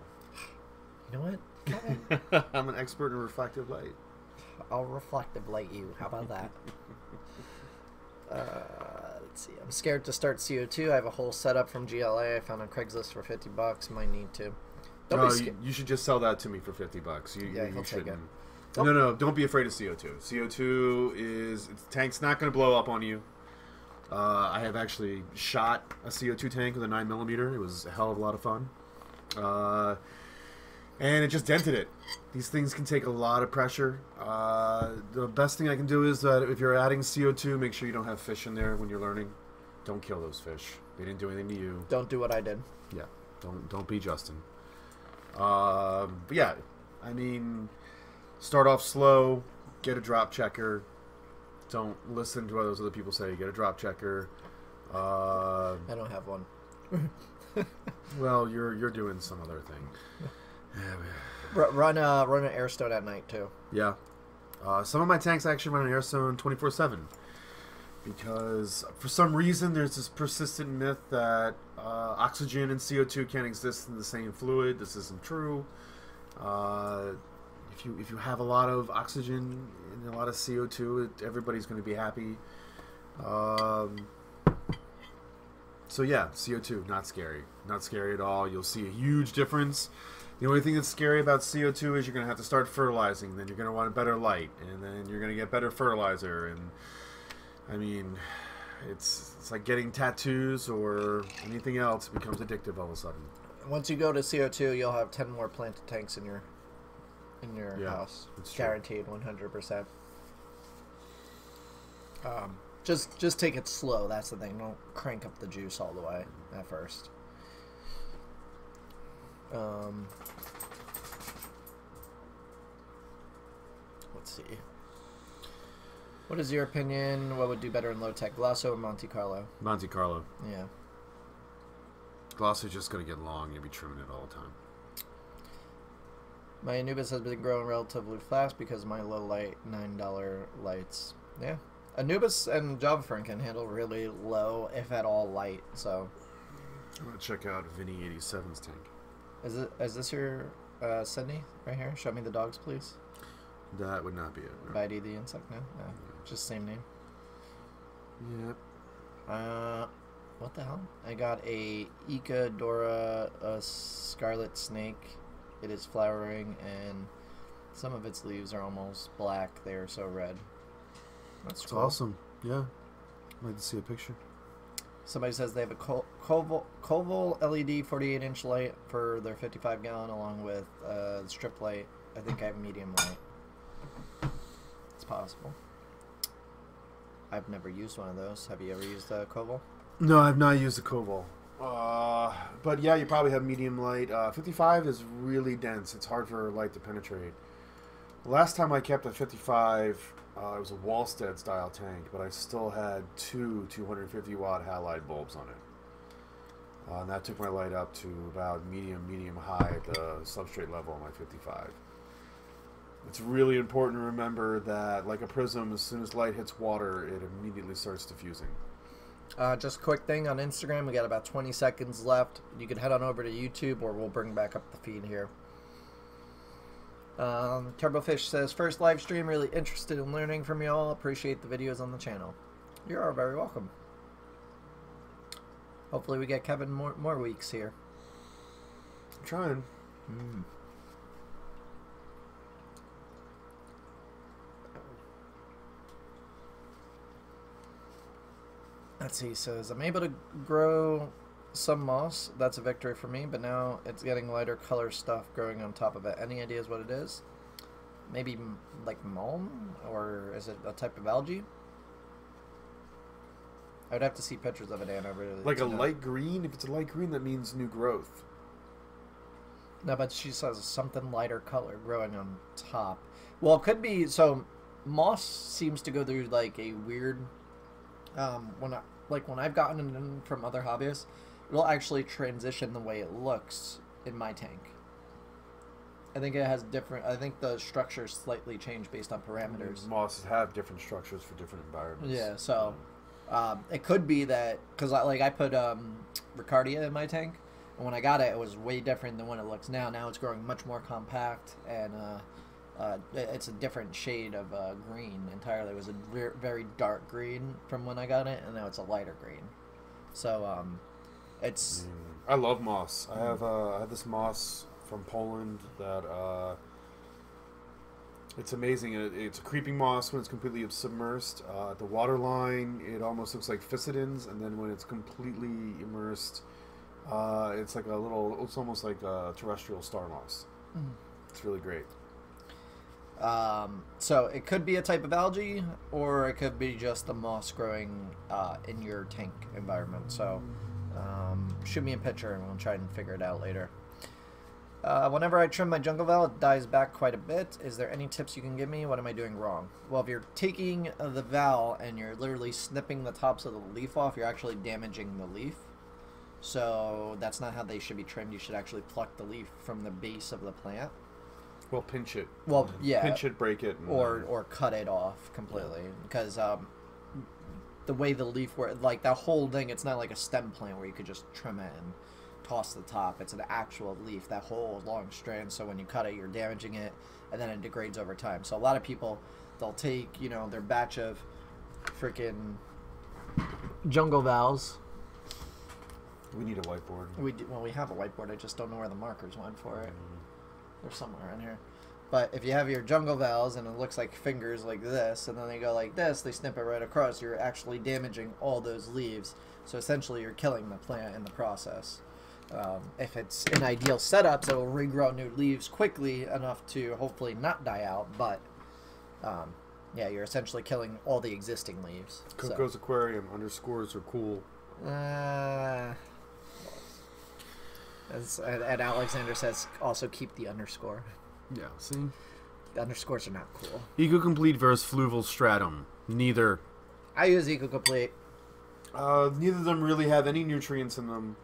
You know what? I'm an expert in reflective light. I'll reflective light you. How about that? Let's see. I'm scared to start CO2. I have a whole setup from GLA I found on Craigslist for $50. Might need to. You should just sell that to me for $50. You take it. No, don't be afraid of CO2. CO2 tank's not going to blow up on you. I have actually shot a CO2 tank with a 9mm. It was a hell of a lot of fun. And it just dented it. These things can take a lot of pressure. The best thing I can do is that if you're adding CO2, make sure you don't have fish in there when you're learning. Don't kill those fish. They didn't do anything to you. Don't do what I did. Yeah, don't be Justin. But yeah, I mean, start off slow. Get a drop checker. Don't listen to what those other people say. Get a drop checker. I don't have one. Well, you're doing some other thing. Run an air stone at night too. Yeah. Some of my tanks actually run an air stone 24/7 because for some reason there's this persistent myth that oxygen and CO2 can't exist in the same fluid. This isn't true. If you have a lot of oxygen and a lot of CO2, everybody's going to be happy. So yeah, CO2, not scary. Not scary at all. You'll see a huge difference. The only thing that's scary about CO2 is you're going to have to start fertilizing. Then you're going to want a better light. And then you're going to get better fertilizer. And, I mean, it's like getting tattoos or anything else becomes addictive all of a sudden. Once you go to CO2, you'll have 10 more planted tanks in your house. Guaranteed, 100%. Just take it slow. That's the thing. Don't crank up the juice all the way at first. Let's see. What is your opinion? What would do better in low tech, Glosso or Monte Carlo? Monte Carlo. Yeah. Glosso's just going to get long. You'll be trimming it all the time. My Anubis has been growing relatively fast because of my low light $9 lights. Yeah. Anubis and Java Fern can handle really low, if at all, light. So I'm going to check out Vinny 87's tank. Is this your Sydney right here? Show me the dogs, please. That would not be it. No. Bitey the insect, no? No. Just same name. Yep. What the hell? I got a Echidora, a scarlet snake. It is flowering, and some of its leaves are almost black. They are so red. That's cool. Awesome. Yeah. I'd like to see a picture. Somebody says they have a Koval LED 48-inch light for their 55-gallon, along with strip light. I think I have medium light. It's possible. I've never used one of those. Have you ever used a Koval? No, I've not used a Koval. But yeah, you probably have medium light. 55 is really dense. It's hard for light to penetrate. The last time I kept a 55, it was a Wallstead style tank, but I still had two 250 watt halide bulbs on it. And that took my light up to about medium high at the substrate level on my 55. It's really important to remember that, like a prism, as soon as light hits water, it immediately starts diffusing. Just a quick thing on Instagram. We got about 20 seconds left. You can head on over to YouTube, or we'll bring back up the feed here. Turbofish says, first live stream, really interested in learning from you all. Appreciate the videos on the channel. You are very welcome. Hopefully we get Kevin more weeks here. I'm trying. Let's see. He says, I'm able to grow some moss. That's a victory for me, but now it's getting lighter color stuff growing on top of it. Any ideas what it is? Maybe like mulm, or is it a type of algae? I would have to see pictures of it, Anna. Really, like a light green? If it's a light green, that means new growth. No, but she says something lighter color growing on top. Well, it could be. So moss seems to go through like a weird. When I've gotten it in from other hobbyists, it'll actually transition the way it looks in my tank. I think it has different. I think the structures slightly change based on parameters. Mosses have different structures for different environments. Yeah, so it could be that because I put Ricardia in my tank, and when I got it, it was way different than when it looks now. Now it's growing much more compact, and it's a different shade of green entirely. It was a very dark green from when I got it, and now it's a lighter green. So it's. I love moss. I have this moss from Poland that It's amazing. It's a creeping moss when it's completely submersed. At the water line, it almost looks like physidins, and then when it's completely immersed, it's like a little. It's almost like a terrestrial star moss. Mm. It's really great. So it could be a type of algae, or it could be just the moss growing in your tank environment. So shoot me a picture, and we'll try and figure it out later. Whenever I trim my jungle val, it dies back quite a bit. Is there any tips you can give me? What am I doing wrong? Well, if you're taking the val and you're literally snipping the tops of the leaf off, you're actually damaging the leaf. So that's not how they should be trimmed. You should actually pluck the leaf from the base of the plant. Well, pinch it. Well, yeah. Pinch it, break it. Or cut it off completely. Because the way the leaf works, like that whole thing, it's not like a stem plant where you could just trim it and toss the top. It's an actual leaf, that whole long strand. So when you cut it, you're damaging it, and then it degrades over time. So a lot of people, they'll take, you know, their batch of freaking jungle vals. We need a whiteboard. Well, we have a whiteboard. I just don't know where the markers went for it. They're somewhere in here. But if you have your jungle vals and it looks like fingers like this, and then they go like this, they snip it right across, you're actually damaging all those leaves. So essentially you're killing the plant in the process. If it's an ideal setup, so it will regrow new leaves quickly enough to hopefully not die out, but yeah, you're essentially killing all the existing leaves. Coco's Aquarium, underscores are cool. And Alexander says, also keep the underscore. Yeah, see? The underscores are not cool. Eco-Complete versus Fluval Stratum. Neither. I use Eco-Complete. Neither of them really have any nutrients in them.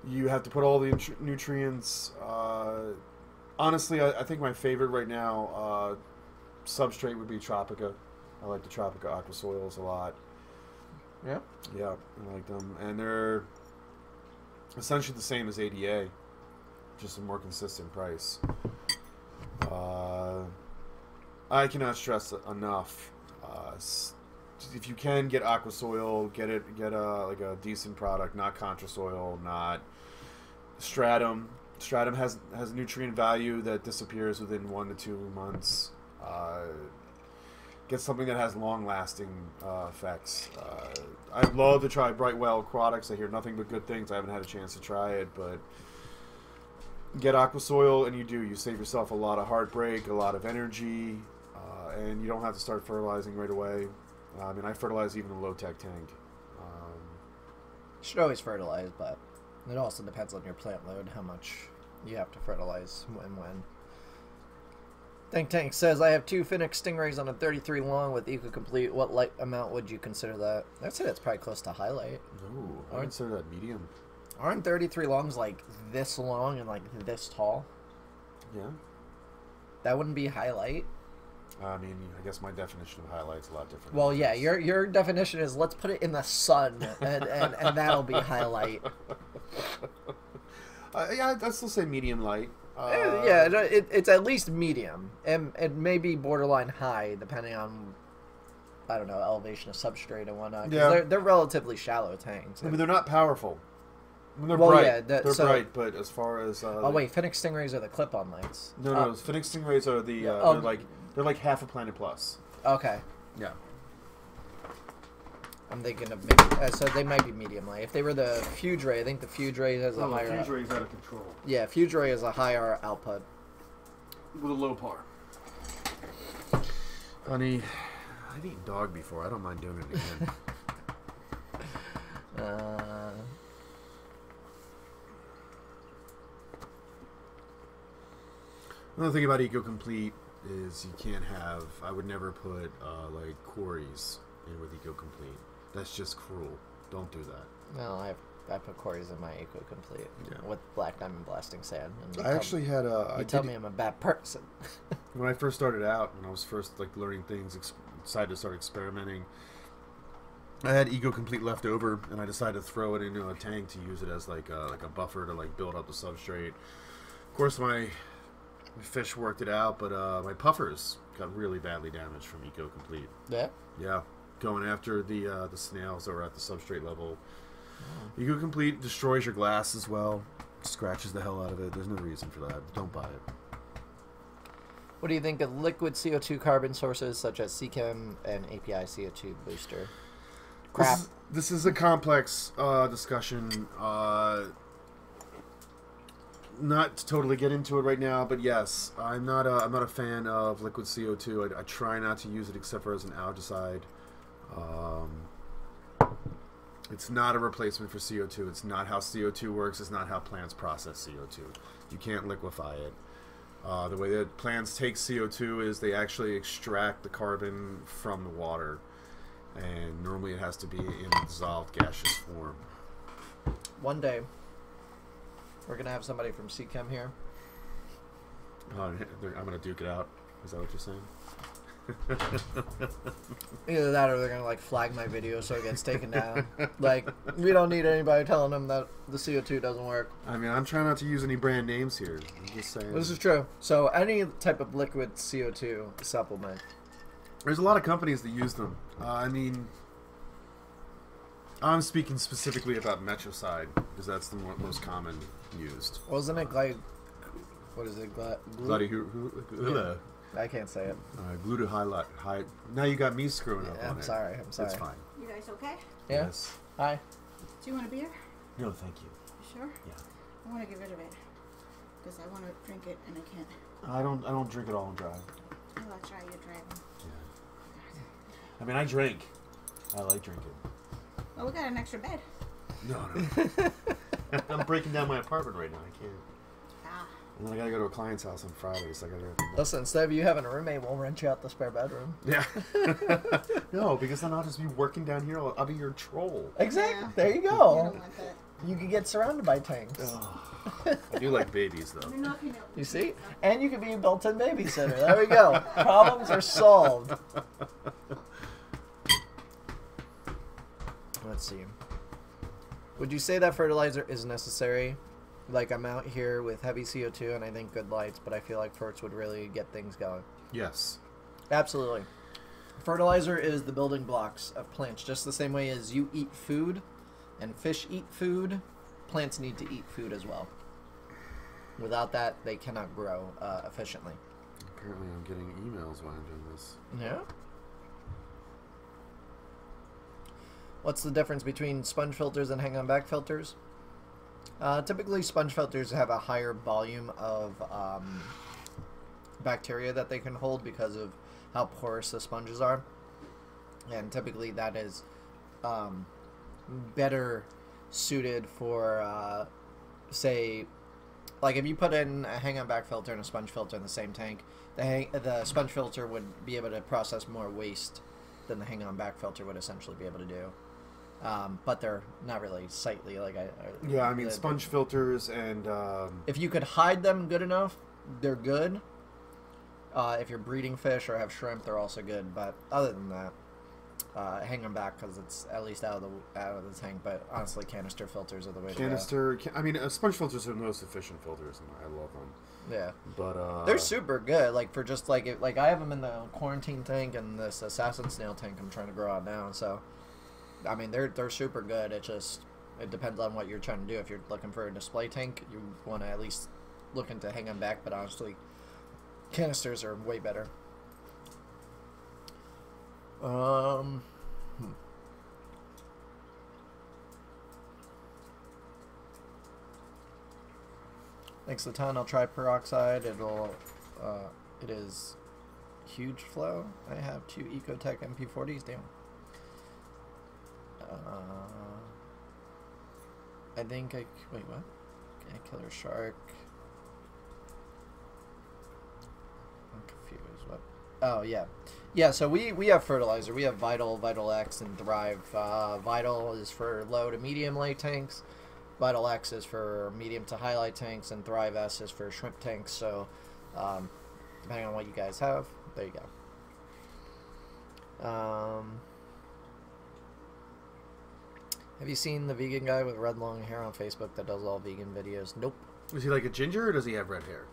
You have to put all the nutrients. Honestly, I think my favorite right now, substrate would be Tropica. I like the Tropica aqua soils a lot. Yeah? Yeah, I like them. And they're essentially the same as ADA, just a more consistent price. I cannot stress enough. If you can get aqua soil, get a decent product, not contra soil, not stratum. Stratum has nutrient value that disappears within 1 to 2 months. Get something that has long-lasting effects. I'd love to try Brightwell Aquatics. I hear nothing but good things. I haven't had a chance to try it, but get aqua soil, and you save yourself a lot of heartbreak, a lot of energy, and you don't have to start fertilizing right away. I mean, I fertilize even a low-tech tank. You should always fertilize, but it also depends on your plant load, how much you have to fertilize and when. Tank says, I have 2 Phoenix Stingrays on a 33 long with Eco-Complete. What light amount would you consider that? I'd say that's probably close to highlight. Ooh, I consider that medium. Aren't 33 longs like this long and like this tall? Yeah. That wouldn't be highlight. I mean, I guess my definition of highlight's a lot different. Well, yeah, your definition is let's put it in the sun, and that'll be highlight. Yeah, I'd still say medium light. Yeah, it's at least medium, and it may be borderline high, depending on, I don't know, elevation of substrate and whatnot. Yeah. They're relatively shallow tanks. I mean, they're not powerful. I mean, they're bright. Yeah, they're bright, but as far as... oh, wait, Phoenix Stingrays are the clip-on lights. No, Phoenix Stingrays are the... they're like half a Planet Plus. Okay. Yeah. I'm thinking of maybe... so they might be medium light. If they were the Fuge Ray, I think the Fuge Ray has a higher... Fuge Ray's out of control. Yeah, Fuge Ray is a higher output. With a low par. Honey, I've eaten dog before. I don't mind doing it again. Another thing about Eco-Complete is you can't have... I would never put, like, quarries in with Eco-Complete. That's just cruel. Don't do that. No, I put quarries in my Eco-Complete with black diamond blasting sand. And I actually had a... You tell me I'm a bad person. When I first started out, when I was first like learning things, decided to start experimenting, I had Eco-Complete left over, and I decided to throw it into a tank to use it as like a buffer to like build up the substrate. Of course, my fish worked it out, but my puffers got really badly damaged from Eco-Complete. Yeah? Yeah. Going after the snails that were at the substrate level. Oh. Eco-Complete destroys your glass as well. Scratches the hell out of it. There's no reason for that. Don't buy it. What do you think of liquid CO2 carbon sources such as CChem and API CO2 booster? Crap. This is a complex discussion. Not to totally get into it right now, but yes, I'm not a fan of liquid CO2. I try not to use it except for as an algicide. It's not a replacement for CO2. It's not how CO2 works. It's not how plants process CO2. You can't liquefy it. The way that plants take CO2 is they actually extract the carbon from the water, and normally it has to be in a dissolved gaseous form. One day, we're going to have somebody from CChem here. I'm going to duke it out. Is that what you're saying? Either that or they're going to like flag my video so it gets taken down. Like, we don't need anybody telling them that the CO2 doesn't work. I mean, I'm trying not to use any brand names here. I'm just saying. This is true. So any type of liquid CO2 supplement. There's a lot of companies that use them. I mean, I'm speaking specifically about Metricide because that's the most common used. Wasn't it like, what is it? I can't say it. Glutathione. Now you got me screwing up on I'm it. sorry. It's fine. You guys okay? Yeah. Yes. Hi. Do you want a beer? No, thank you. You sure? Yeah. I want to get rid of it because I want to drink it and I can't. I don't drink it all and drive. Oh, that's right. You're driving. Yeah. I mean, I drink. I like drinking. Well, we got an extra bed. No. I'm breaking down my apartment right now. I can't. Ah. And then I gotta go to a client's house on Friday, so I gotta. Listen, instead of you having a roommate, we'll rent you out the spare bedroom. Yeah. No, because then I'll just be working down here. I'll be your troll. Exactly. Yeah. There you You go. don't want that. You can get surrounded by tanks. I do like babies, though. You're knocking out. You see? And you can be a built-in babysitter. There we go. Problems are solved. Let's see. Would you say that fertilizer is necessary? Like, I'm out here with heavy CO2 and I think good lights, but I feel like ferts would really get things going. Yes. Absolutely. Fertilizer is the building blocks of plants, just the same way as you eat food and fish eat food, plants need to eat food as well. Without that, they cannot grow efficiently. Apparently I'm getting emails while I'm doing this. Yeah. What's the difference between sponge filters and hang-on back filters? Typically, sponge filters have a higher volume of bacteria that they can hold because of how porous the sponges are. And typically that is better suited for, say, like if you put in a hang-on back filter and a sponge filter in the same tank, the sponge filter would be able to process more waste than the hang-on back filter would essentially be able to do. But they're not really sightly. Yeah, I mean, sponge filters and... if you could hide them good enough, they're good. If you're breeding fish or have shrimp, they're also good. But other than that, hang them back because it's at least out of the tank. But honestly, canister filters are the way to go. I mean, sponge filters are the most efficient filters, and I love them. Yeah, but they're super good. Like for just like I have them in the quarantine tank and this assassin snail tank I'm trying to grow out now. So, I mean, they're super good. It depends on what you're trying to do. If you're looking for a display tank, you want to at least look into hang them back. But honestly, canisters are way better. Thanks a ton. I'll try peroxide. It is huge flow. I have 2 Ecotech MP40s. Damn. I think wait, what? Killer shark. I'm confused. What? Oh yeah, yeah. So we have fertilizer. We have Vital, Vital X, and Thrive. Vital is for low to medium light tanks. Vital X is for medium to high light tanks, and Thrive S is for shrimp tanks. So, depending on what you guys have, there you go. Have you seen the vegan guy with red long hair on Facebook that does all vegan videos? Nope. Is he like a ginger, or does he have red hair?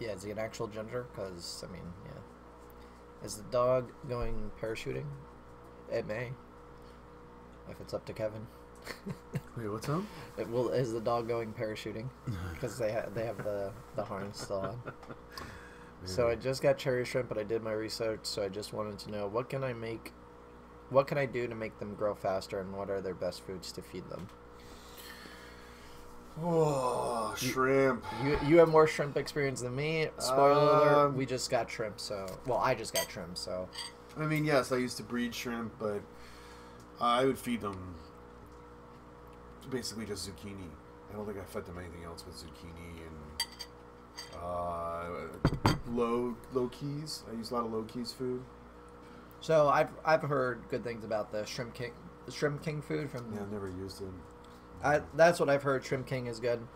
Yeah, is he an actual ginger? Because, I mean, yeah. Is the dog going parachuting? It may. If it's up to Kevin. Wait, what's up? Is the dog going parachuting? Because they have the harness still on. So I just got cherry shrimp, but I did my research, so I just wanted to know what can I make, what can I do to make them grow faster, and what are their best foods to feed them? Oh, shrimp. You have more shrimp experience than me. Spoiler alert, we just got shrimp, so... Well, I just got shrimp, so... I mean, yes, I used to breed shrimp, but I would feed them basically just zucchini. I don't think I fed them anything else but zucchini and low keys. I use a lot of low keys food. So I've heard good things about the Shrimp King food from... Yeah, I've never used it. That's what I've heard. Shrimp King is good.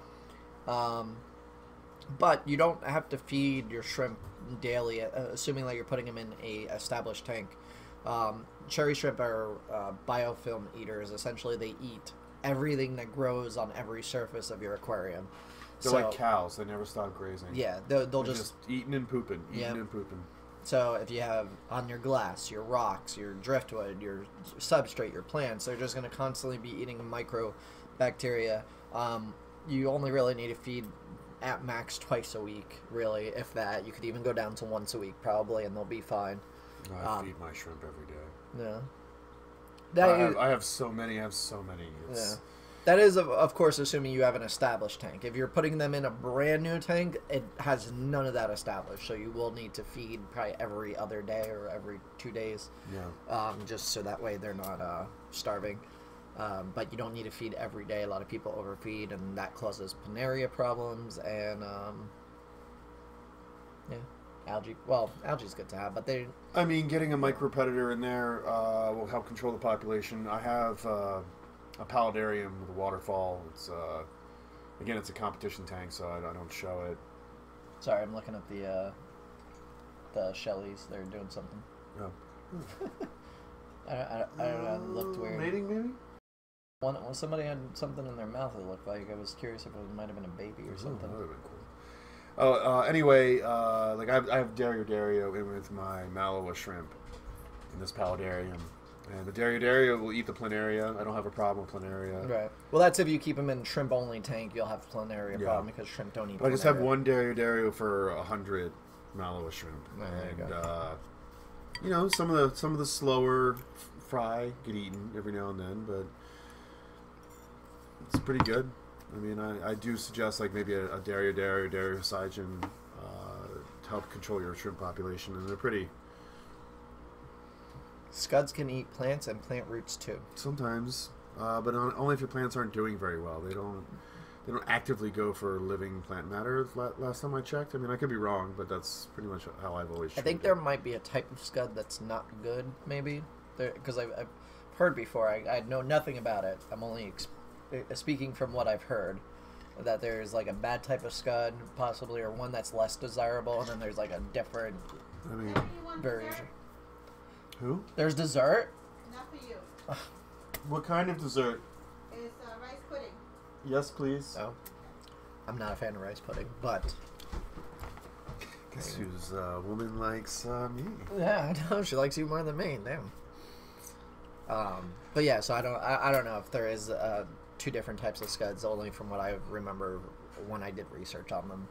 But you don't have to feed your shrimp daily, assuming that you're putting them in a established tank. Cherry shrimp are biofilm eaters. Essentially, they eat everything that grows on every surface of your aquarium. They're like cows. They never stop grazing. Yeah, they'll just eating and pooping, and pooping. So if you have on your glass, your rocks, your driftwood, your substrate, your plants, they're just going to constantly be eating microbacteria. You only really need to feed at max twice a week, really, if that. You could even go down to once a week, probably, and they'll be fine. I feed my shrimp every day. Yeah. I have so many. Yeah. That is, of course, assuming you have an established tank. If you're putting them in a brand new tank, it has none of that established. So you will need to feed probably every other day or every 2 days. Yeah. Just so that way they're not starving. But you don't need to feed every day. A lot of people overfeed, and that causes planaria problems and algae. Well, algae's good to have, but they... I mean, getting a micropredator in there will help control the population. I have a paludarium with a waterfall. It's again, it's a competition tank, so I don't show it. Sorry, I'm looking at the Shelleys. They're doing something. Oh. I don't know. It looked weird. Mating, maybe? Somebody had something in their mouth. It looked like. I was curious if it might have been a baby or something. That would have been cool. Oh, anyway, like I have Dario in with my Malawa shrimp in this paludarium. And the Dario will eat the planaria. I don't have a problem with planaria. Right. Well, that's if you keep them in shrimp-only tank, you'll have planaria problem because shrimp don't eat planaria. I just have one Dario for 100 Malawa shrimp. You know, some of the slower fry get eaten every now and then, but it's pretty good. I mean, I do suggest like maybe a Dario Cygen to help control your shrimp population, and they're pretty. Scuds can eat plants and plant roots too. Sometimes, but only if your plants aren't doing very well. They don't actively go for living plant matter. Last time I checked, I mean, I could be wrong, but that's pretty much how I've always. I think there might be a type of scud that's not good, maybe, because I've heard before. I know nothing about it. I'm only speaking from what I've heard. That there's like a bad type of scud, possibly, or one that's less desirable, and then there's like a different variation. Who? There's dessert? Not for you. What kind of dessert? It's rice pudding. Yes, please. Oh. I'm not a fan of rice pudding, but... Guess whose woman likes me? Yeah, I know. She likes you more than me. Damn. But yeah, so I don't know if there is two different types of scuds, only from what I remember when I did research on them.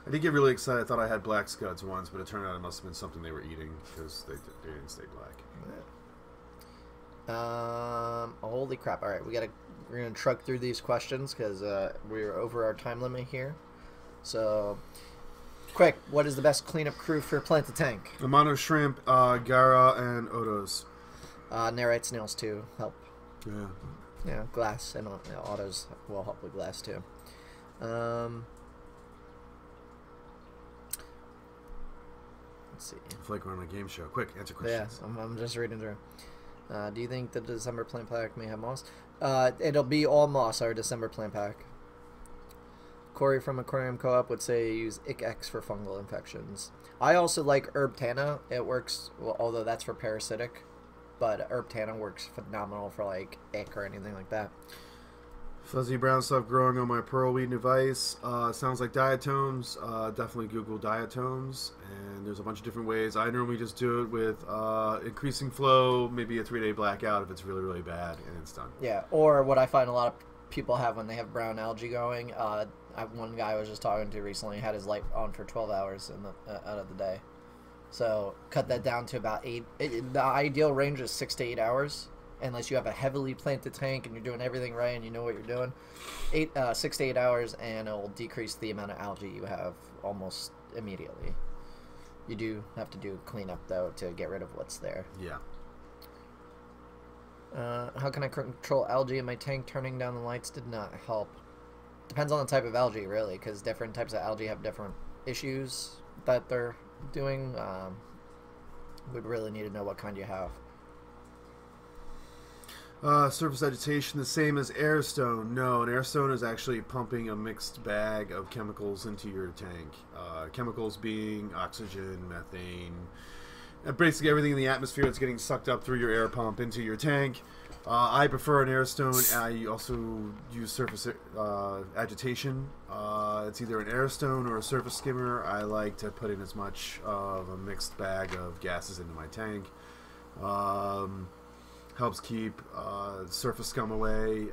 I did get really excited. I thought I had black scuds once, but it turned out it must have been something they were eating because they didn't stay black. Holy crap! All right, we're gonna truck through these questions because we're over our time limit here. So, quick, what is the best cleanup crew for Plant the Tank? Amano shrimp, Gara, and Odos. Narite snails too help. Yeah. Yeah, glass and autos will help with glass too. Let's see. I feel like we're on a game show. Quick, answer questions. Yeah, I'm just reading through. Do you think the December plant pack may have moss? It'll be all moss, our December plant pack. Corey from Aquarium Co-op would say use ICX for fungal infections. I also like Herb Tana. It works, well, although that's for parasitic. But Herb Tana works phenomenal for like ick or anything like that. Fuzzy brown stuff growing on my pearlweed device. Sounds like diatoms. Definitely Google diatoms. And there's a bunch of different ways. I normally just do it with increasing flow, maybe a 3-day blackout if it's really, really bad, and it's done. Yeah, or what I find a lot of people have when they have brown algae going, one guy I was just talking to recently had his light on for 12 hours out of the day. So cut that down to about 8. The ideal range is 6 to 8 hours, unless you have a heavily planted tank and you're doing everything right and you know what you're doing. 6 to 8 hours, and it will decrease the amount of algae you have almost immediately. You do have to do cleanup though to get rid of what's there. Yeah. How can I control algae in my tank? Turning down the lights did not help. Depends on the type of algae, really, because different types of algae have different issues that they're doing. We'd really need to know what kind you have. Surface vegetation, the same as airstone. No, an airstone is actually pumping a mixed bag of chemicals into your tank. Chemicals being oxygen, methane, basically everything in the atmosphere that's getting sucked up through your air pump into your tank. I prefer an airstone. I also use surface agitation. It's either an airstone or a surface skimmer. I like to put in as much of a mixed bag of gases into my tank. Helps keep surface scum away.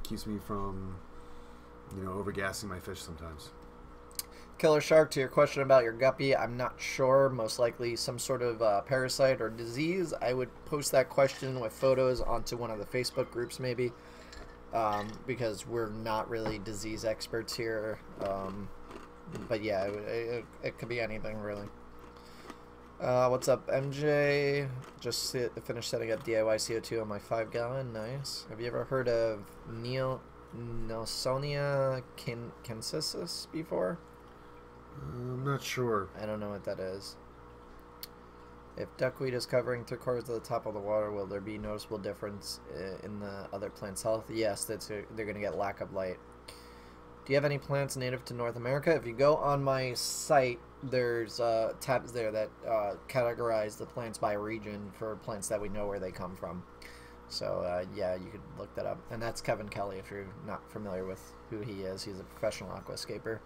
Keeps me from, overgassing my fish sometimes. Killer Shark, to your question about your guppy, I'm not sure. Most likely some sort of parasite or disease. I would post that question with photos onto one of the Facebook groups maybe, because we're not really disease experts here. But yeah, it could be anything really. What's up, MJ? Just finished setting up DIY CO2 on my 5-gallon. Nice. Have you ever heard of Nelsonia kensis before? I'm not sure. I don't know what that is. If duckweed is covering 3/4 of the top of the water, will there be noticeable difference in the other plant's health? Yes, they're going to get lack of light. Do you have any plants native to North America? If you go on my site, there's tabs there that categorize the plants by region for plants that we know where they come from. So yeah, you could look that up. And that's Kevin Kelly, if you're not familiar with who he is. He's a professional aquascaper.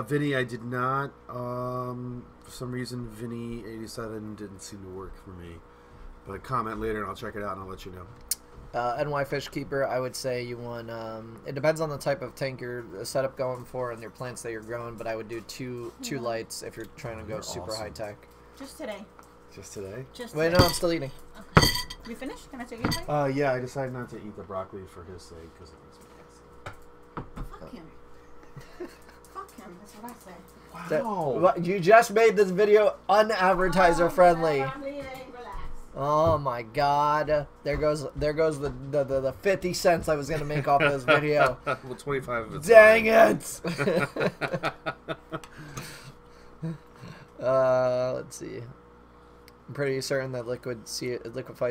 Vinny, I did not. For some reason, Vinny 87 didn't seem to work for me. But comment later and I'll check it out and I'll let you know. NY Fish Keeper, I would say you want, it depends on the type of tank you're setup going for and your plants that you're growing, but I would do two lights if you're trying to go super high tech. Just today. Just today? Just Wait, today. no, I'm still eating. Okay. You finished? Can I take your plate? Yeah, I decided not to eat the broccoli for his sake because it makes me gassy. Fuck him. Fuck him. That's what I say. You just made this video unadvertiser friendly. I'm eating. Relax. Oh my god. There goes the 50 cents I was gonna make off this video. Well, 25 of it's Dang it! Let's see. I'm pretty certain that liquefied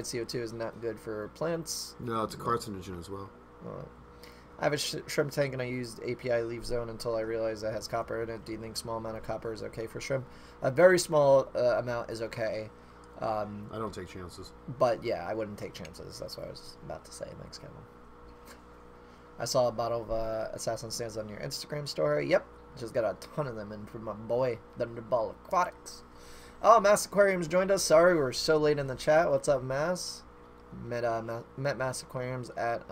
CO2 is not good for plants. No, it's a carcinogen as well. I have a shrimp tank and I used API leaf zone until I realized it has copper in it. Do you think small amount of copper is okay for shrimp? A very small amount is okay. I don't take chances. But yeah, I wouldn't take chances. That's what I was about to say. Thanks, Kevin. I saw a bottle of Assassin Stands on your Instagram story. Yep, just got a ton of them in from my boy, Thunderball Aquatics. Oh, Mass Aquariums joined us. Sorry, we were so late in the chat. What's up, Mass? Met Mass Aquariums at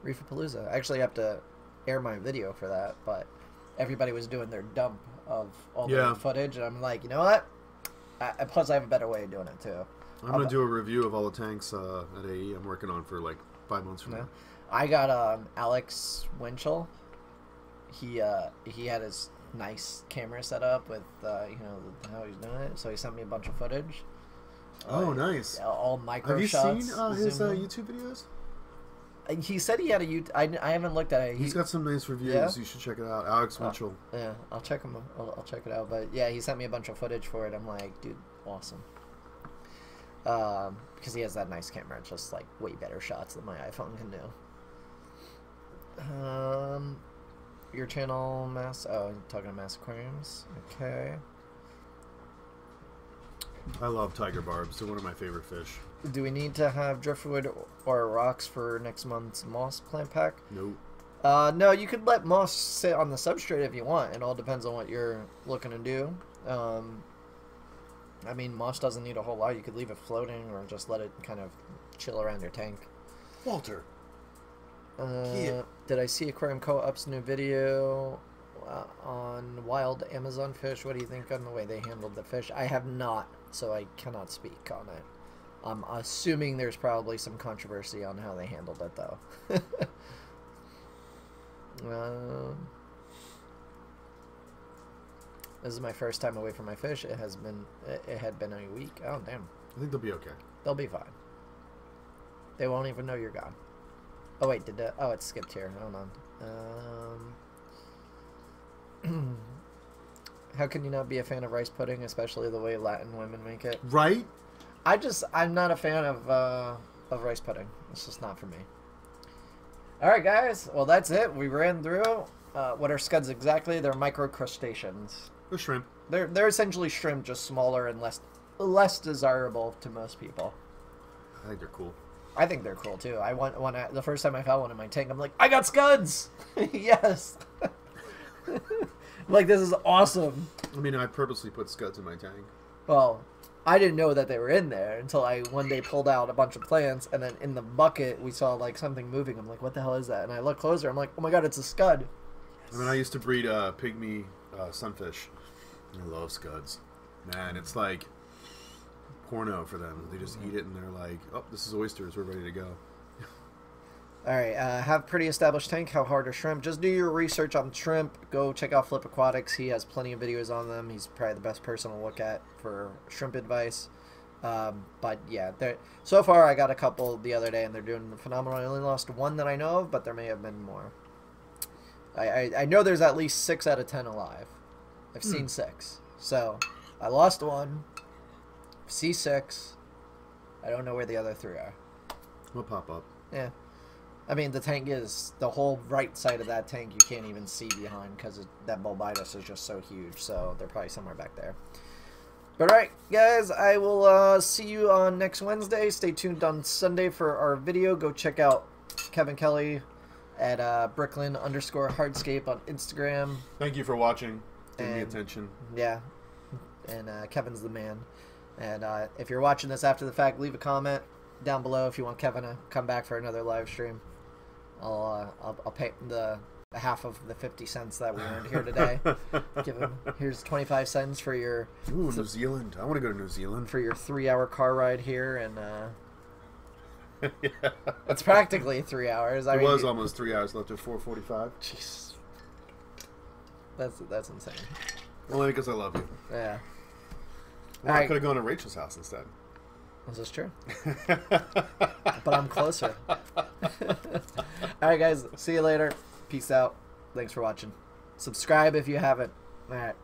Reefapalooza. I actually have to air my video for that, but everybody was doing their dump of all the footage, and I'm like, you know what? Plus, I have a better way of doing it too. I'm gonna do a review of all the tanks at AE. I'm working on for like 5 months from now. I got Alex Winchell. He had his nice camera set up with how he's doing it. So he sent me a bunch of footage. Nice. All micro Have you shots. seen his YouTube videos? He said he had a YouTube. I haven't looked at it. He's got some nice reviews. Yeah? You should check it out. Alex Winchell. Yeah, I'll check him. I'll check it out. But yeah, he sent me a bunch of footage for it. I'm like, dude, awesome. Because he has that nice camera. It's just like way better shots than my iPhone can do. Your channel, Mass. Oh, you're talking to Mass Aquariums. Okay. I love tiger barbs. They're one of my favorite fish. Do we need to have driftwood or rocks for next month's moss plant pack? Nope. No, you could let moss sit on the substrate if you want. It all depends on what you're looking to do. I mean, moss doesn't need a whole lot. You could leave it floating or just let it kind of chill around your tank. Walter. Did I see Aquarium Co-op's new video on wild Amazon fish? What do you think on the way they handled the fish? I have not, so I cannot speak on it. I'm assuming there's probably some controversy on how they handled it, though. This is my first time away from my fish. It had been a week. Oh, damn. I think they'll be okay. They'll be fine. They won't even know you're gone. Oh, wait, oh, it skipped here. Hold on. How can you not be a fan of rice pudding, especially the way Latin women make it? Right? I'm not a fan of rice pudding. It's just not for me. All right, guys. Well, that's it. We ran through. What are scuds exactly? They're microcrustaceans. They're shrimp. They're essentially shrimp, just smaller and less desirable to most people. I think they're cool. I think they're cool too. The first time I found one in my tank, I'm like, I got scuds. Yes. Like, this is awesome. I mean, I purposely put scuds in my tank. Well, I didn't know that they were in there until I one day pulled out a bunch of plants, and then in the bucket we saw like something moving. I'm like, what the hell is that? And I look closer. I'm like, oh my god, it's a scud. I mean, I used to breed pygmy sunfish. I love scuds. Man, it's like porno for them. They just eat it and they're like, oh, this is oysters. We're ready to go. All right, have pretty established tank. How hard are shrimp? Just do your research on shrimp. Go check out Flip Aquatics. He has plenty of videos on them. He's probably the best person to look at for shrimp advice. But yeah, so far I got a couple the other day and they're doing phenomenal. I only lost one that I know of, but there may have been more. I know there's at least 6 out of 10 alive. I've seen 6. So I lost one. See 6. I don't know where the other 3 are. We'll pop up. Yeah. I mean, the tank is, the whole right side of that tank you can't even see behind because that bulbidus is just so huge. So they're probably somewhere back there. But alright, guys, I will see you on next Wednesday. Stay tuned on Sunday for our video. Go check out Kevin Kelly at Bricklin_hardscape on Instagram. Thank you for watching. Give me attention. Yeah. And Kevin's the man. And if you're watching this after the fact, leave a comment down below if you want Kevin to come back for another live stream. I'll pay the half of the 50 cents that we earned here today. Give him, here's 25 cents for your... Ooh, New Zealand. I want to go to New Zealand. For your 3-hour car ride here, and yeah. It's practically 3 hours. It was almost 3 hours left at 4:45. Jeez. That's insane. Only because I love you. Yeah. Well, I could have gone to Rachel's house instead. Is this true? But I'm closer. Alright, guys. See you later. Peace out. Thanks for watching. Subscribe if you haven't. Alright.